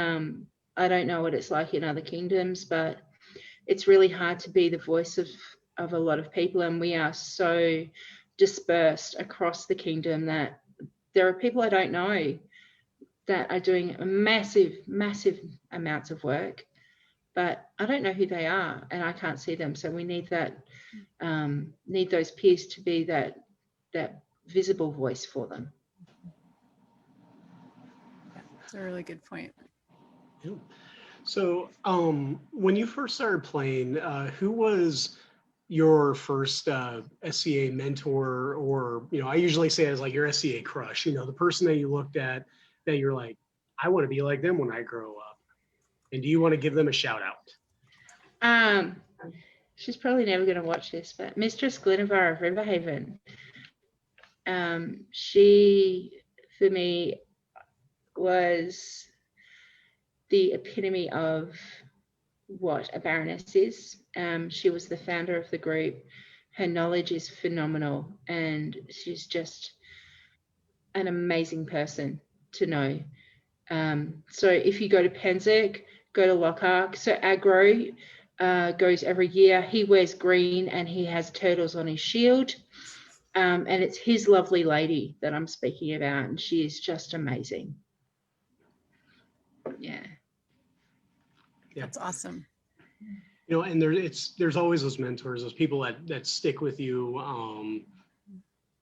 I don't know what it's like in other kingdoms, but it's really hard to be the voice of a lot of people, and we are so dispersed across the kingdom that there are people I don't know that are doing massive amounts of work, but I don't know who they are and I can't see them. So we need that need those peers to be that visible voice for them. That's a really good point. Yeah. So when you first started playing, who was your first SCA mentor, or, you know, I usually say it as like your SCA crush, you know, the person that you looked at that you're like, I want to be like them when I grow up? And do you want to give them a shout out? She's probably never going to watch this, but Mistress Glenivara of Riverhaven. She, for me, was the epitome of what a baroness is. She was the founder of the group. Her knowledge is phenomenal, and she's just an amazing person to know. So if you go to Penzig, go to Lochac. So Agro goes every year. He wears green and he has turtles on his shield. And it's his lovely lady that I'm speaking about, and she is just amazing. Yeah. That's awesome. You know, and there's always those mentors, those people that stick with you,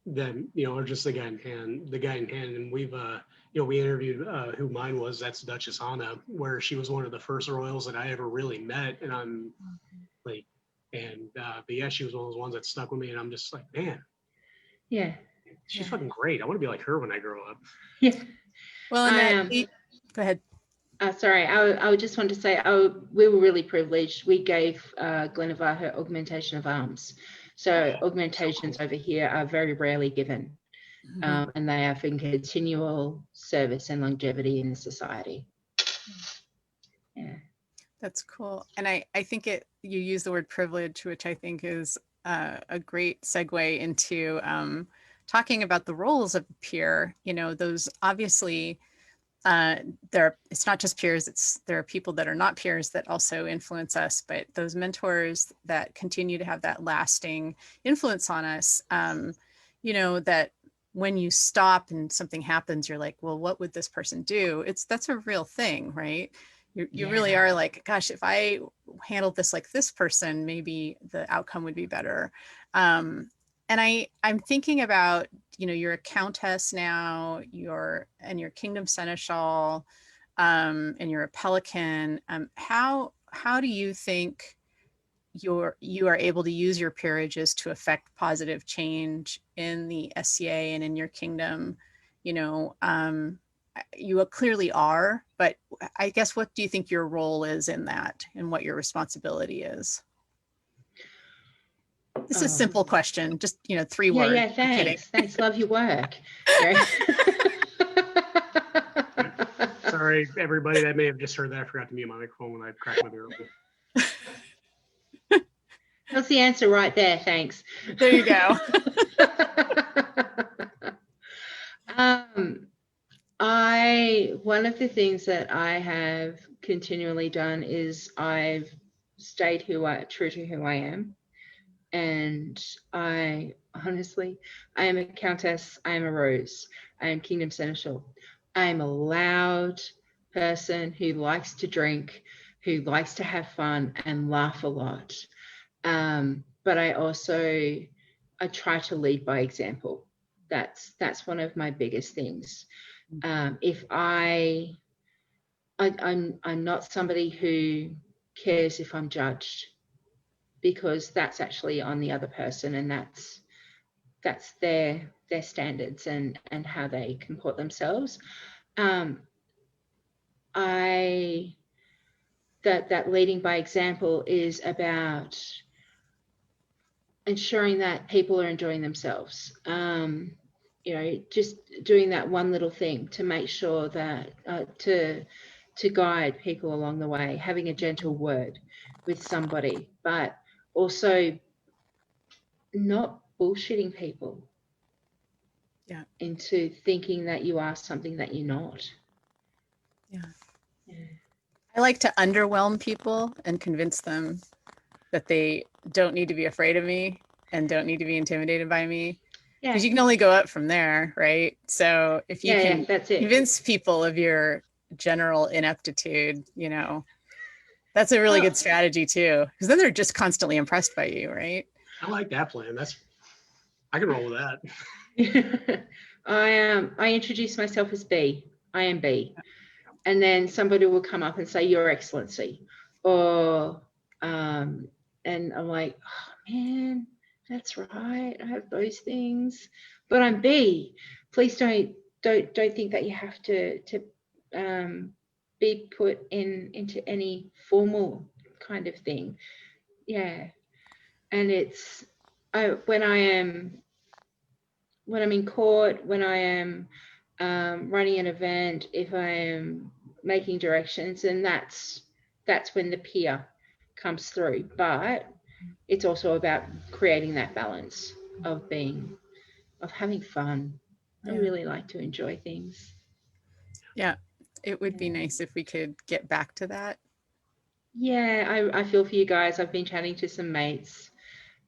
that, you know, are just the guy in hand. And we've, you know, we interviewed who mine was. That's Duchess Anna, where she was one of the first royals that I ever really met. And I'm like, but yeah, she was one of those ones that stuck with me. And I'm just like, man, Yeah. she's fucking great. I want to be like her when I grow up. Yeah. Well, and go ahead. Sorry, I would just want to say, we were really privileged. We gave Glenivara her augmentation of arms. So augmentations over here are very rarely given, and they are for continual service and longevity in the society. Yeah. That's cool. And I think you use the word privilege, which I think is a great segue into talking about the roles of a peer. You know, those obviously, it's not just peers, there are people that are not peers that also influence us, but those mentors that continue to have that lasting influence on us, you know, that when you stop and something happens, you're like, well, what would this person do? That's a real thing, right? You really are like, gosh, if I handled this like this person, maybe the outcome would be better. And I'm thinking about, you know, you're a countess now, you're kingdom seneschal, and you're a pelican. How do you think you are able to use your peerages to affect positive change in the SCA and in your kingdom? You know, you clearly are, but I guess, what do you think your role is in that, and what your responsibility is? This is a simple question, just, you know, 3 words. Yeah, thanks. Love your work. Sorry, everybody that may have just heard that. I forgot to mute my microphone when I cracked my beer open. That's the answer right there. Thanks. There you go. One of the things that I have continually done is I've stayed true to who I am. And I honestly, I am a countess, I am a rose, I am kingdom seneschal. I am a loud person who likes to drink, who likes to have fun and laugh a lot. But I try to lead by example. That's one of my biggest things. If I'm not somebody who cares if I'm judged, because that's actually on the other person, and that's their standards and how they comport themselves. That leading by example is about ensuring that people are enjoying themselves. You know, just doing that one little thing to make sure that to guide people along the way, having a gentle word with somebody, but also not bullshitting people into thinking that you are something that you're not. Yeah. I like to underwhelm people and convince them that they don't need to be afraid of me and don't need to be intimidated by me. Because you can only go up from there, right? So if you can convince people of your general ineptitude, you know, that's a really good strategy too, because then they're just constantly impressed by you, right? I like that plan. I can roll with that. I introduce myself as B. I am B. And then somebody will come up and say, Your Excellency. Or, and I'm like, oh, man, that's right. I have those things. But I'm B. Please don't think that you have to be put into any formal kind of thing. Yeah. And it's when I'm in court, when I am running an event, if I am making directions, and that's when the peer comes through. But it's also about creating that balance of having fun. I Yeah. really like to enjoy things. Yeah, it would be nice if we could get back to that. Yeah, I feel for you guys. I've been chatting to some mates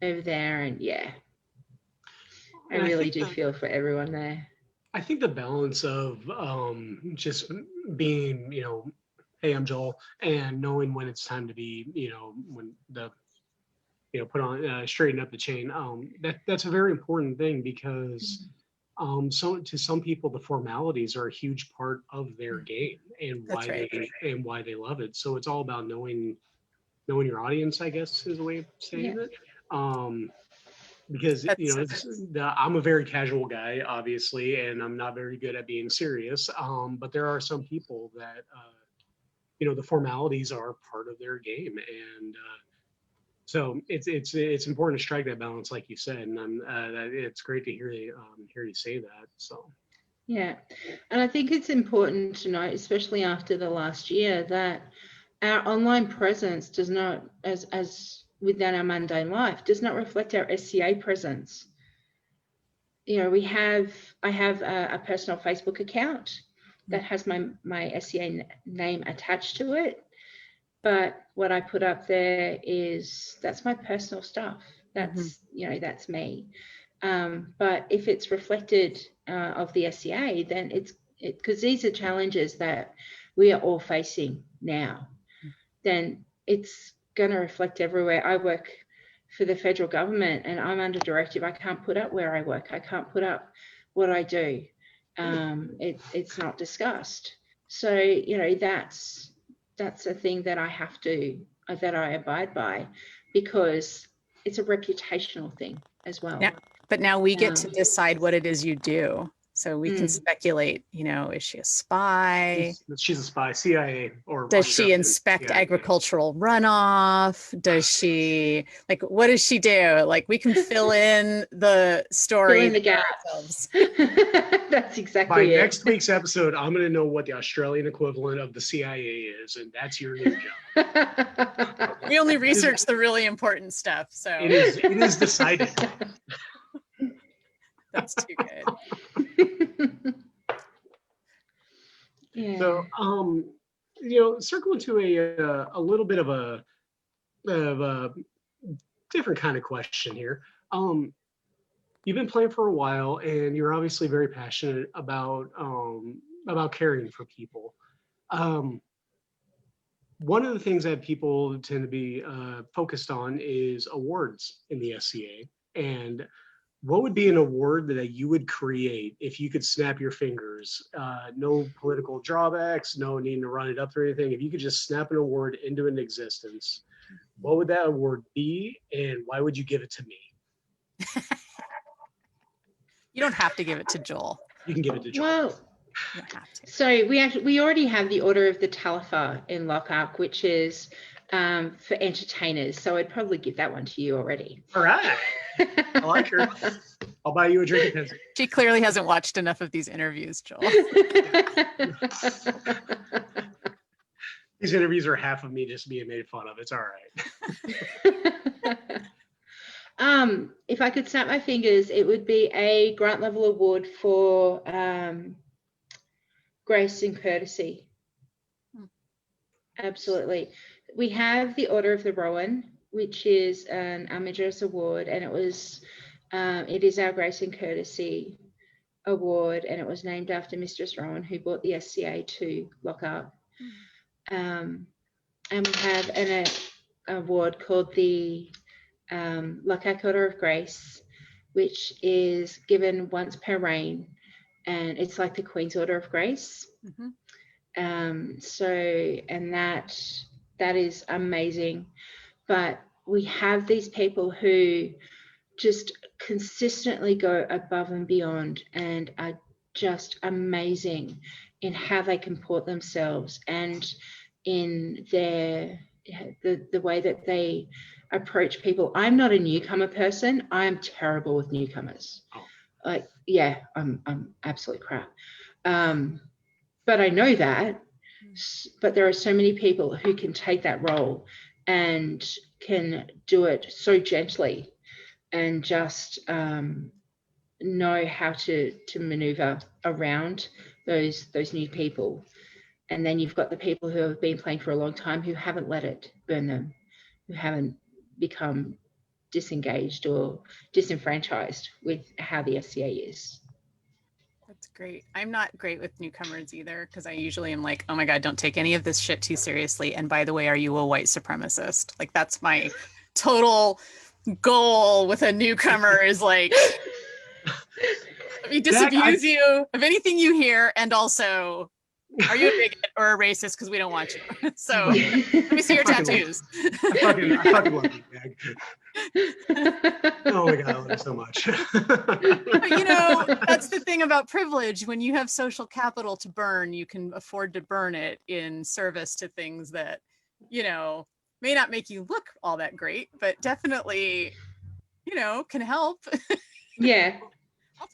over there, and yeah, I And really think do feel for everyone there. I think the balance of just being, hey, I'm Joel, and knowing when it's time to be, when the, put on, straighten up the chain. That's a very important thing because to some people, the formalities are a huge part of their game and That's right. why they love it. So it's all about knowing your audience, I guess, is a way of saying it. Because I'm a very casual guy, obviously, and I'm not very good at being serious. But there are some people that the formalities are part of their game, and so it's important to strike that balance, like you said. And it's great to hear you say that. So yeah, and I think it's important to note, especially after the last year, that our online presence does not, as within our mundane life, does not reflect our SCA presence. I have a personal Facebook account that has my SCA name attached to it, but what I put up there that's my personal stuff. That's that's me. But if it's reflected of the SCA, then because these are challenges that we are all facing now, then it's going to reflect everywhere. I work for the federal government and I'm under directive. I can't put up where I work. I can't put up what I do. It's not discussed. So, that's a thing that I have to, that I abide by, because it's a reputational thing as well. Yeah, but now we get to decide what it is you do. So we can speculate, is she a spy? She's a spy, CIA, or does she inspect CIA. Agricultural runoff? Does she, what does she do? We can fill in the story. Fill in the gaps. That's exactly By it. next week's episode, I'm going to know what the Australian equivalent of the CIA is, and that's your new job. We only research the really important stuff, so it is decided. That's too good. Yeah. So, circling to a little bit of a different kind of question here. You've been playing for a while, and you're obviously very passionate about caring for people. One of the things that people tend to be focused on is awards in the SCA, and what would be an award that you would create if you could snap your fingers? No political drawbacks, no needing to run it up or anything. If you could just snap an award into an existence, what would that award be, and why would you give it to me? You don't have to give it to Joel. You can give it to Joel. Well, you don't have to. So we already have the Order of the Talifer in Lochac, which is for entertainers. So I'd probably give that one to you already. All right. I like her. I'll buy you a drink of Pepsi. She clearly hasn't watched enough of these interviews, Joel. These interviews are half of me just being made fun of. It's all right. If I could snap my fingers, it would be a grant level award for grace and courtesy. Absolutely. We have the Order of the Rowan, which is an Armiger's award, and it is our grace and courtesy award, and it was named after Mistress Rowan, who brought the SCA to Lochac. And we have an award called the Lochac Order of Grace, which is given once per reign, and it's like the Queen's Order of Grace. And that is amazing. But we have these people who just consistently go above and beyond and are just amazing in how they comport themselves and in the way that they approach people. I'm not a newcomer person. I'm terrible with newcomers. Like, yeah, I'm absolute crap. But I know that. But there are so many people who can take that role and can do it so gently and just know how to maneuver around those new people. And then you've got the people who have been playing for a long time who haven't let it burn them, who haven't become disengaged or disenfranchised with how the SCA is. That's great. I'm not great with newcomers either, because I usually am like, oh my God, don't take any of this shit too seriously. And by the way, are you a white supremacist? Like, that's my total goal with a newcomer is like, let me disabuse you of anything you hear. And also, are you a bigot or a racist? Because we don't want you. So let me see your tattoos. I fucking love you, Meg. Oh my God, I love you so much. But, you know, that's the thing about privilege. When you have social capital to burn, you can afford to burn it in service to things that, you know, may not make you look all that great, but definitely, you know, can help. Yeah.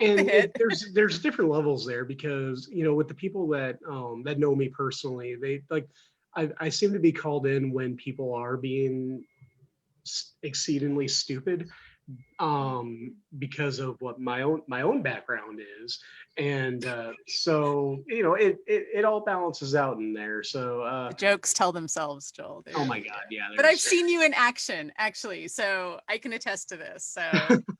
And there's different levels there because, you know, with the people that that know me personally, they like I seem to be called in when people are being exceedingly stupid because of what my own background is, and so you know it all balances out in there. So the jokes tell themselves, Joel. Oh my God, yeah. But I've seen you in action, actually, so I can attest to this. So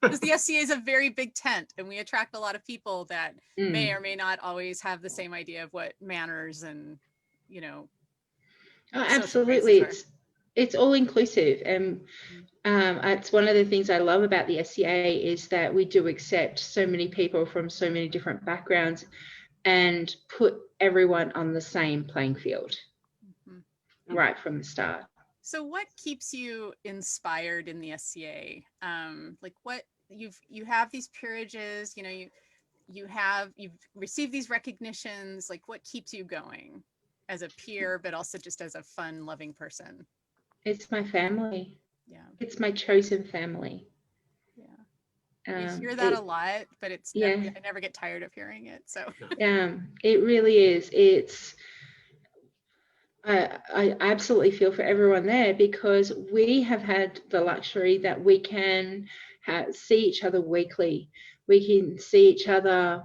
because the SCA is a very big tent, and we attract a lot of people that may or may not always have the same idea of what manners and, you know. Absolutely, it's all inclusive, and it's one of the things I love about the SCA is that we do accept so many people from so many different backgrounds and put everyone on the same playing field right from the start. So what keeps you inspired in the SCA? Like what you have these peerages, you know, you've received these recognitions, like what keeps you going as a peer, but also just as a fun, loving person? It's my family. Yeah. It's my chosen family. Yeah. You hear that a lot, but it's I never get tired of hearing it. So it really is. I absolutely feel for everyone there because we have had the luxury that we can see each other weekly. We can see each other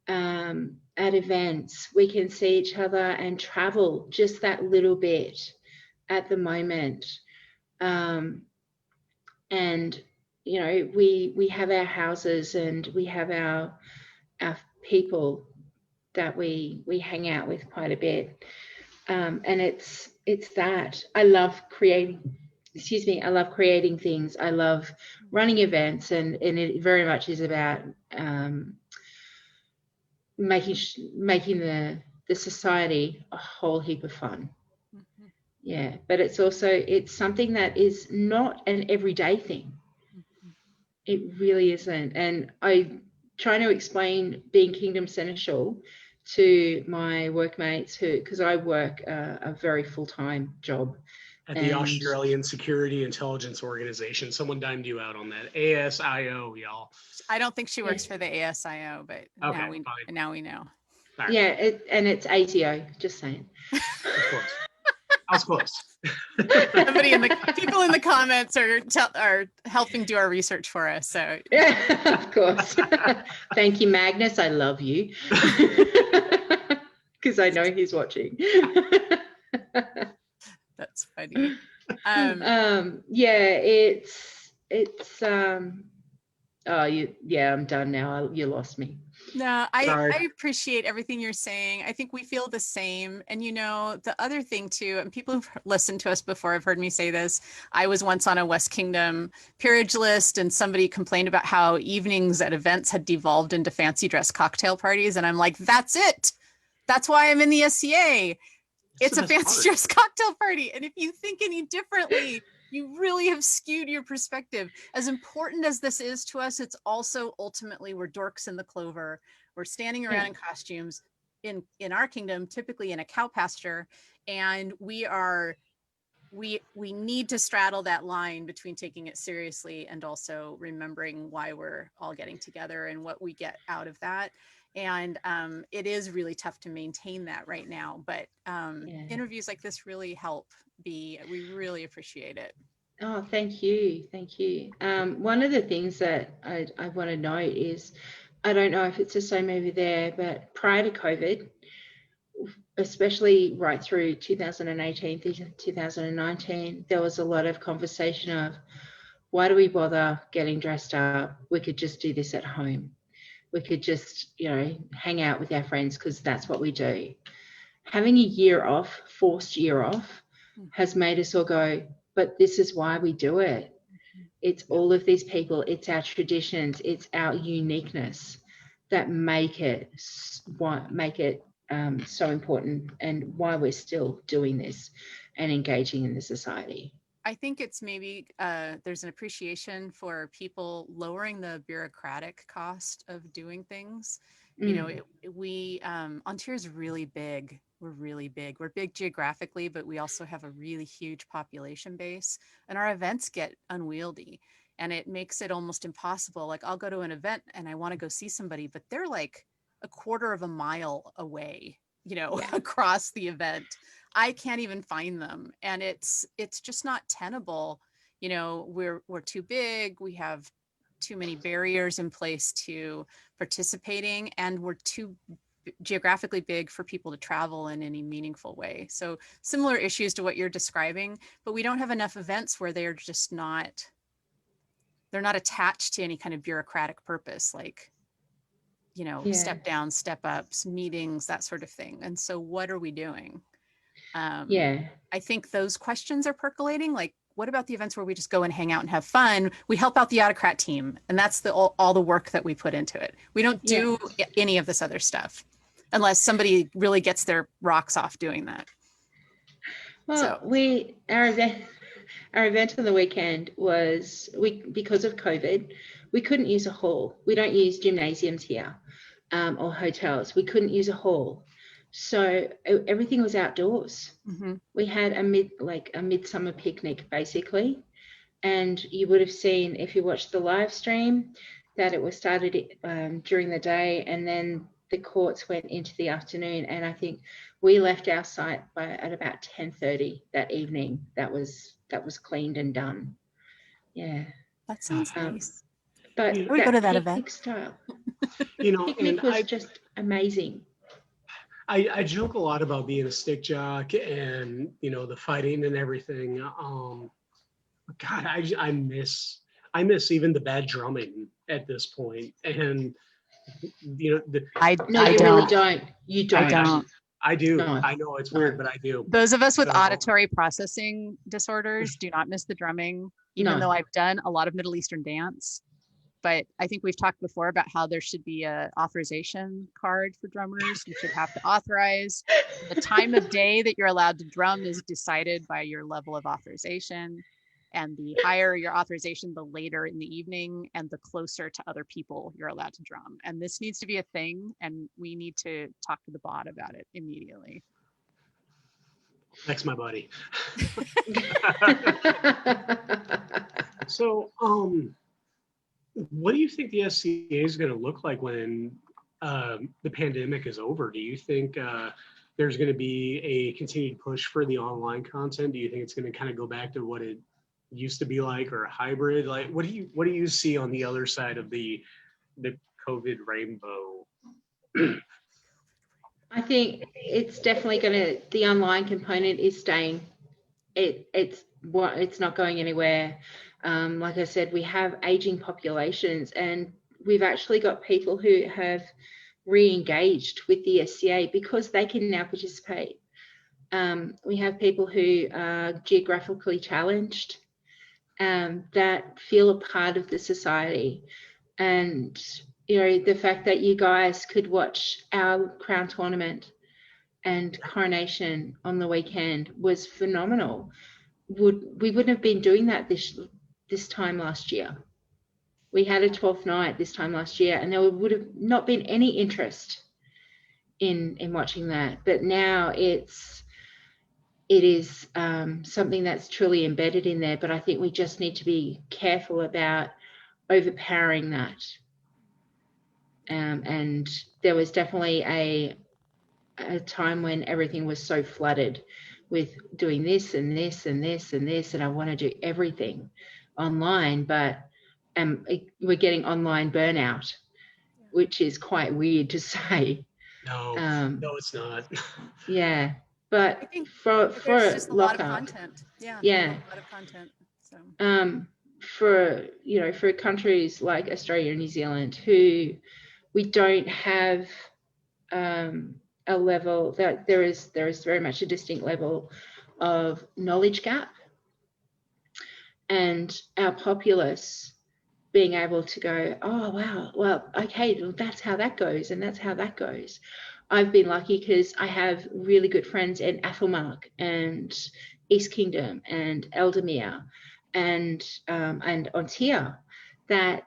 at events. We can see each other and travel just that little bit at the moment. And you know, we have our houses and we have our people that we hang out with quite a bit. And it's that I love creating. I love creating things. I love running events, and it very much is about making the society a whole heap of fun. Yeah, but it's something that is not an everyday thing. It really isn't. And I try to explain being Kingdom Seneschal to my workmates because I work a very full-time job. At the Australian Security Intelligence Organization. Someone dimed you out on that. ASIO, y'all. I don't think she works for the ASIO, but now we know. Right. Yeah, it's ATO, just saying. Of course. I was close. People in the comments are helping do our research for us. So yeah, of course. Thank you, Magnus. I love you because I know he's watching. That's funny. Yeah, it's Oh, yeah, I'm done now. You lost me. No, Sorry. I appreciate everything you're saying. I think we feel the same. And you know, the other thing too, and people who've listened to us before have heard me say this. I was once on a West Kingdom peerage list and somebody complained about how evenings at events had devolved into fancy dress cocktail parties. And I'm like, that's it. That's why I'm in the SCA. It's a fancy dress cocktail party. And if you think any differently, you really have skewed your perspective. As important as this is to us, it's also ultimately we're dorks in the clover. We're standing around in costumes in our kingdom, typically in a cow pasture. And we need to straddle that line between taking it seriously and also remembering why we're all getting together and what we get out of that. And it is really tough to maintain that right now, but interviews like this really help. We really appreciate it. Oh, thank you. Thank you. One of the things that I want to note is, I don't know if it's the same over there, but prior to COVID, especially right through 2018 to 2019, there was a lot of conversation of, why do we bother getting dressed up? We could just do this at home. We could just, hang out with our friends because that's what we do. Having a year off, forced year off, has made us all go, but this is why we do it. It's all of these people, it's our traditions, it's our uniqueness that make it so important, and why we're still doing this and engaging in the society. I think it's maybe there's an appreciation for people lowering the bureaucratic cost of doing things. You know, Ontario is really big. We're really big. We're big geographically, but we also have a really huge population base, and our events get unwieldy, and it makes it almost impossible. Like, I'll go to an event and I want to go see somebody, but they're like a quarter of a mile away, across the event. I can't even find them, and it's just not tenable. We're too big. We have too many barriers in place to participating, and we're too geographically big for people to travel in any meaningful way. So similar issues to what you're describing, but we don't have enough events where they're not attached to any kind of bureaucratic purpose, like step down, step ups, meetings, that sort of thing. And so what are we doing? I think those questions are percolating. Like, what about the events where we just go and hang out and have fun? We help out the autocrat team, and that's all the work that we put into it. We don't do any of this other stuff unless somebody really gets their rocks off doing that. Well, our event on the weekend was, because of COVID, we couldn't use a hall. We don't use gymnasiums here or hotels. We couldn't use a hall. So everything was outdoors. Mm-hmm. We had a midsummer picnic, basically. And you would have seen, if you watched the live stream, that it was started during the day, and then the courts went into the afternoon. And I think we left our site at about 10:30 that evening. That was cleaned and done. Yeah. That sounds nice. But we go to that event style. Picnic was just amazing. I joke a lot about being a stick jock and the fighting and everything. God, I miss even the bad drumming at this point. And I don't. Really don't. You don't. I don't. I do. No. I know it's weird, but I do. Those of us with auditory processing disorders do not miss the drumming, even though I've done a lot of Middle Eastern dance. But I think we've talked before about how there should be an authorization card for drummers. You should have to authorize. The time of day that you're allowed to drum is decided by your level of authorization. And the higher your authorization, the later in the evening and the closer to other people you're allowed to drum. And this needs to be a thing, and we need to talk to the bot about it immediately. That's my buddy. So, what do you think the SCA is going to look like when the pandemic is over? Do you think there's going to be a continued push for the online content? Do you think it's going to kind of go back to what it used to be like, or a hybrid? Like, what do you see on the other side of the COVID rainbow? I think it's definitely the online component is staying. It's not going anywhere. Like I said, we have aging populations, and we've actually got people who have re-engaged with the SCA because they can now participate. We have people who are geographically challenged that feel a part of the society. And, you know, the fact that you guys could watch our Crown tournament and coronation on the weekend was phenomenal. We wouldn't have been doing that this time last year. We had a 12th night this time last year, and there would have not been any interest in watching that. But now it is something that's truly embedded in there. But I think we just need to be careful about overpowering that. And there was definitely a time when everything was so flooded with doing this and this and this and this, and I want to do everything online, but we're getting online burnout, which is quite weird to say. No, it's not. Yeah, but I think for just a lot of Lochac, content. Yeah. Yeah. A lot of content. So. For countries like Australia and New Zealand, who we don't have a level that there is very much a distinct level of knowledge gap, and our populace being able to go, oh wow, well, okay, well, that's how that goes, and that's how that goes. I've been lucky because I have really good friends in Athelmark and East Kingdom and Eldemere and Ontia that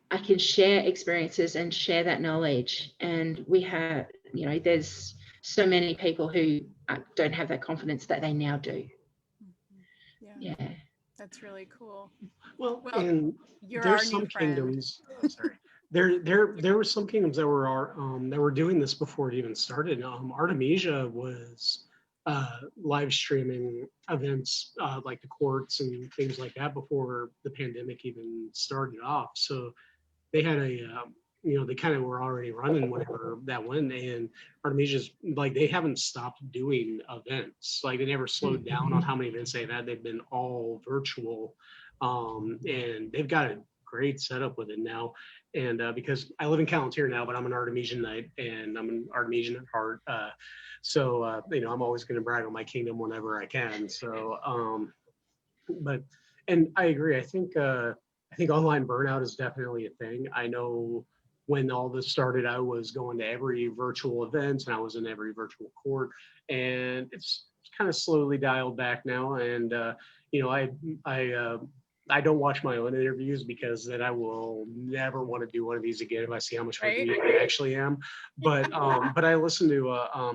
I can share experiences and share that knowledge. And we have, you know, there's so many people who don't have that confidence that they now do. Yeah. That's really cool. Well, Well, and you're there's our some new friend. kingdoms. Oh, sorry. There were some kingdoms that were doing this before it even started. Artemisia was live streaming events like the courts and things like that before the pandemic even started off. So they had they kind of were already running whenever that went. And Artemisia's like, they haven't stopped doing events. Like, they never slowed down on how many events they've had. They've been all virtual, and they've got a great setup with it now. And because I live in Palantir now, but I'm an Artemisian knight, and I'm an Artemisian at heart. So I'm always going to brag on my kingdom whenever I can. So, and I agree. I think online burnout is definitely a thing. I know when all this started, I was going to every virtual event and I was in every virtual court, and it's kind of slowly dialed back now. And I don't watch my own interviews because then I will never want to do one of these again if I see how much of a dweeb I actually am. But I listen to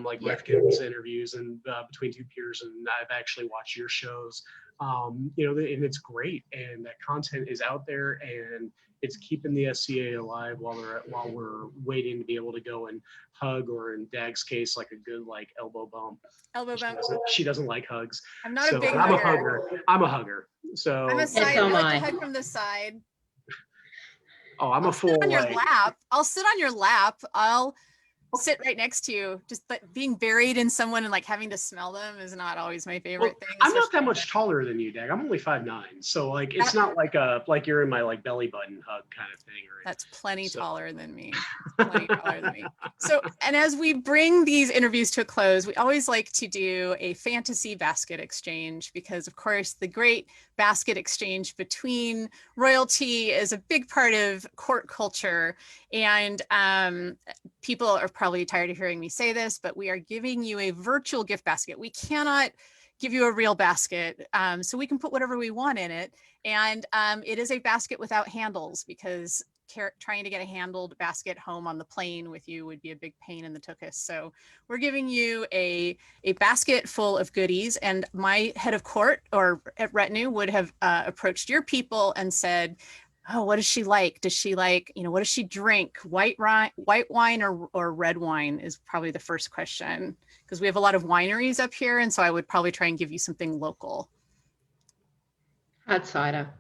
like Rifkin's interviews and between two peers, and I've actually watched your shows. And it's great, and that content is out there, and it's keeping the SCA alive while we're waiting to be able to go and hug, or in Dag's case, like a good elbow bump. She doesn't like hugs. I'm not a big I'm hugger. I'm a hugger. So I'm a side. so I am like I. to hug from the side. Oh, I'm a full Sit on your lap. I'll sit on your lap. I'll sit right next to you. Just being buried in someone and having to smell them is not always my favorite thing. I'm not that much taller than you, Dag. I'm only 5'9", so it's not like you're in my belly button hug kind of thing. That's plenty taller than me. Plenty taller than me. So, and as we bring these interviews to a close, we always like to do a fantasy basket exchange because, of course, the great basket exchange between royalty is a big part of court culture. And people are probably tired of hearing me say this, but we are giving you a virtual gift basket. We cannot give you a real basket, so we can put whatever we want in it. And it is a basket without handles because trying to get a handled basket home on the plane with you would be a big pain in the tuchus. So we're giving you a basket full of goodies, and my head of court or at retinue would have approached your people and said, oh, what does she like? Does she like, what does she drink? White wine or red wine is probably the first question, because we have a lot of wineries up here. And so I would probably try and give you something local. Hard cider.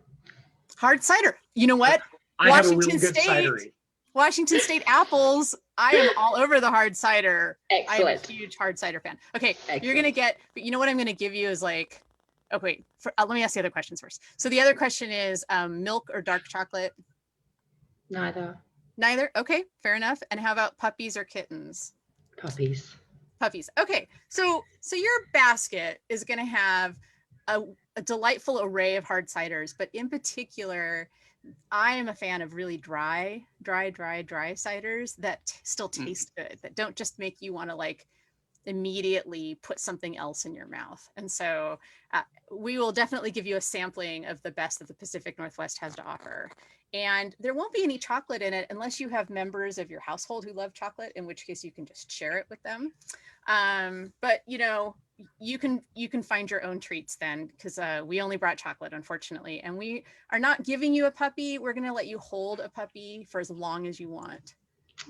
Hard cider. You know what? I have a really good cidery. Washington State apples. I am all over the hard cider. Excellent. I am a huge hard cider fan. Okay, Excellent. You're going to get, but you know what I'm going to give you is a Oh, wait, let me ask the other questions first. So the other question is milk or dark chocolate? Neither. Neither? Okay, fair enough. And how about puppies or kittens? Puppies. Puppies. Okay, so your basket is going to have a delightful array of hard ciders, but in particular, I am a fan of really dry ciders that still taste good, that don't just make you want to like immediately put something else in your mouth. And so we will definitely give you a sampling of the best that the Pacific Northwest has to offer. And there won't be any chocolate in it unless you have members of your household who love chocolate, in which case you can just share it with them. But you know, you can find your own treats then, because we only brought chocolate, unfortunately, and we are not giving you a puppy. We're going to let you hold a puppy for as long as you want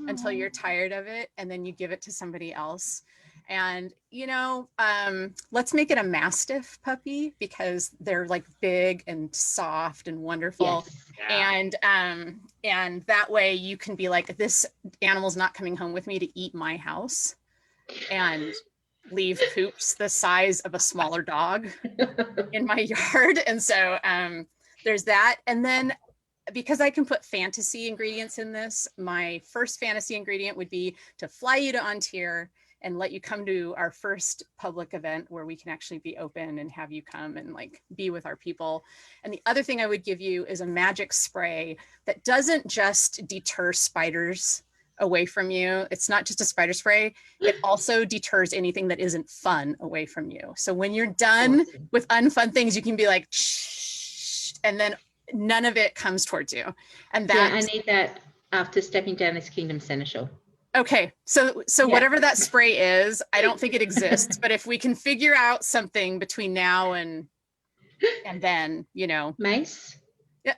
until you're tired of it, and then you give it to somebody else. And you know, let's make it a Mastiff puppy, because they're like big and soft and wonderful. Yes. Yeah. And that way you can be like, this animal's not coming home with me to eat my house and leave poops the size of a smaller dog in my yard. And so there's that. And then because I can put fantasy ingredients in this, my first fantasy ingredient would be to fly you to Ontario and let you come to our first public event where we can actually be open and have you come and like be with our people. And the other thing I would give you is a magic spray that doesn't just deter spiders away from you. It's not just a spider spray. It also deters anything that isn't fun away from you. So when you're done with unfun things, you can be like, shh, and then none of it comes towards you. And that, yeah, I need that after stepping down this Kingdom Seneschal. okay, so yeah. Whatever that spray is, I don't think it exists, but if we can figure out something between now and then, you know. Mace? Yeah.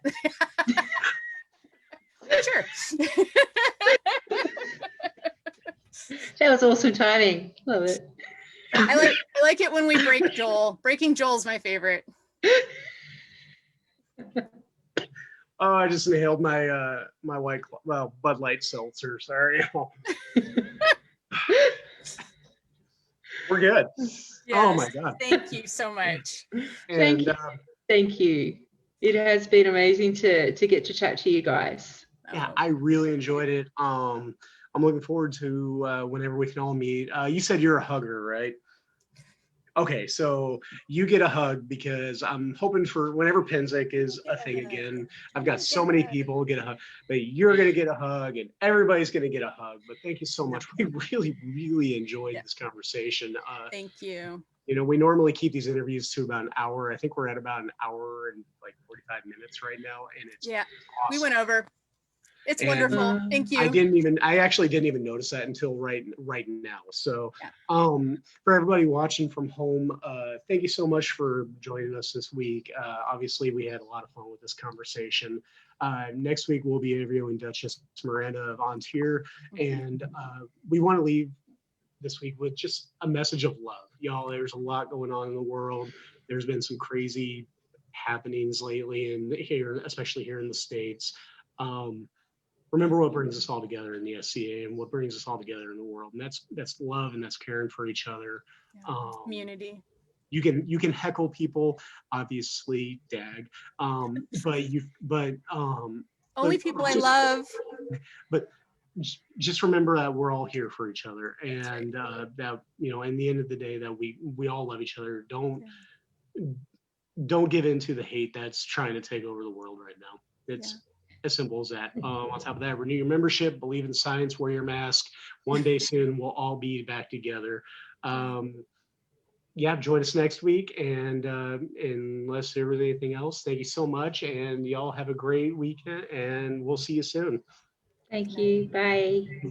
Sure. That was awesome timing. Love it. I like it when we break Joel. Breaking Joel's my favorite. Oh, I just inhaled my my Bud Light seltzer. Sorry. We're good. Yes, oh my God. Thank you so much. Thank you. Thank you. It has been amazing to get to chat to you guys. Yeah, I really enjoyed it. I'm looking forward to whenever we can all meet. You said you're a hugger, right? Okay, so you get a hug, because I'm hoping for whenever Pennsic is a thing again. I've got so many people get a hug, but you're going to get a hug and everybody's going to get a hug. But thank you so much. We really, really enjoyed this conversation. Thank you. You know, we normally keep these interviews to about an hour. I think we're at about an hour and like 45 minutes right now. And it's awesome. We went over. It's wonderful. Thank you. I actually didn't even notice that until right now. So for everybody watching from home, thank you so much for joining us this week. Obviously we had a lot of fun with this conversation. Next week we'll be interviewing Duchess Miranda of Ontario, and we want to leave this week with just a message of love. Y'all, there's a lot going on in the world. There's been some crazy happenings lately, and here, especially here in the States. Remember what brings us all together in the SCA, and what brings us all together in the world, and that's love, and that's caring for each other. Community. You can heckle people, obviously, dag, but only people I love. But just remember that we're all here for each other, and that, you know, in the end of the day, that we all love each other. Don't give in to the hate that's trying to take over the world right now. It's as simple as that. On top of that, renew your membership, believe in science, wear your mask. One day soon, we'll all be back together. Join us next week. And unless there was anything else, thank you so much. And y'all have a great weekend, and we'll see you soon. Thank you. Bye.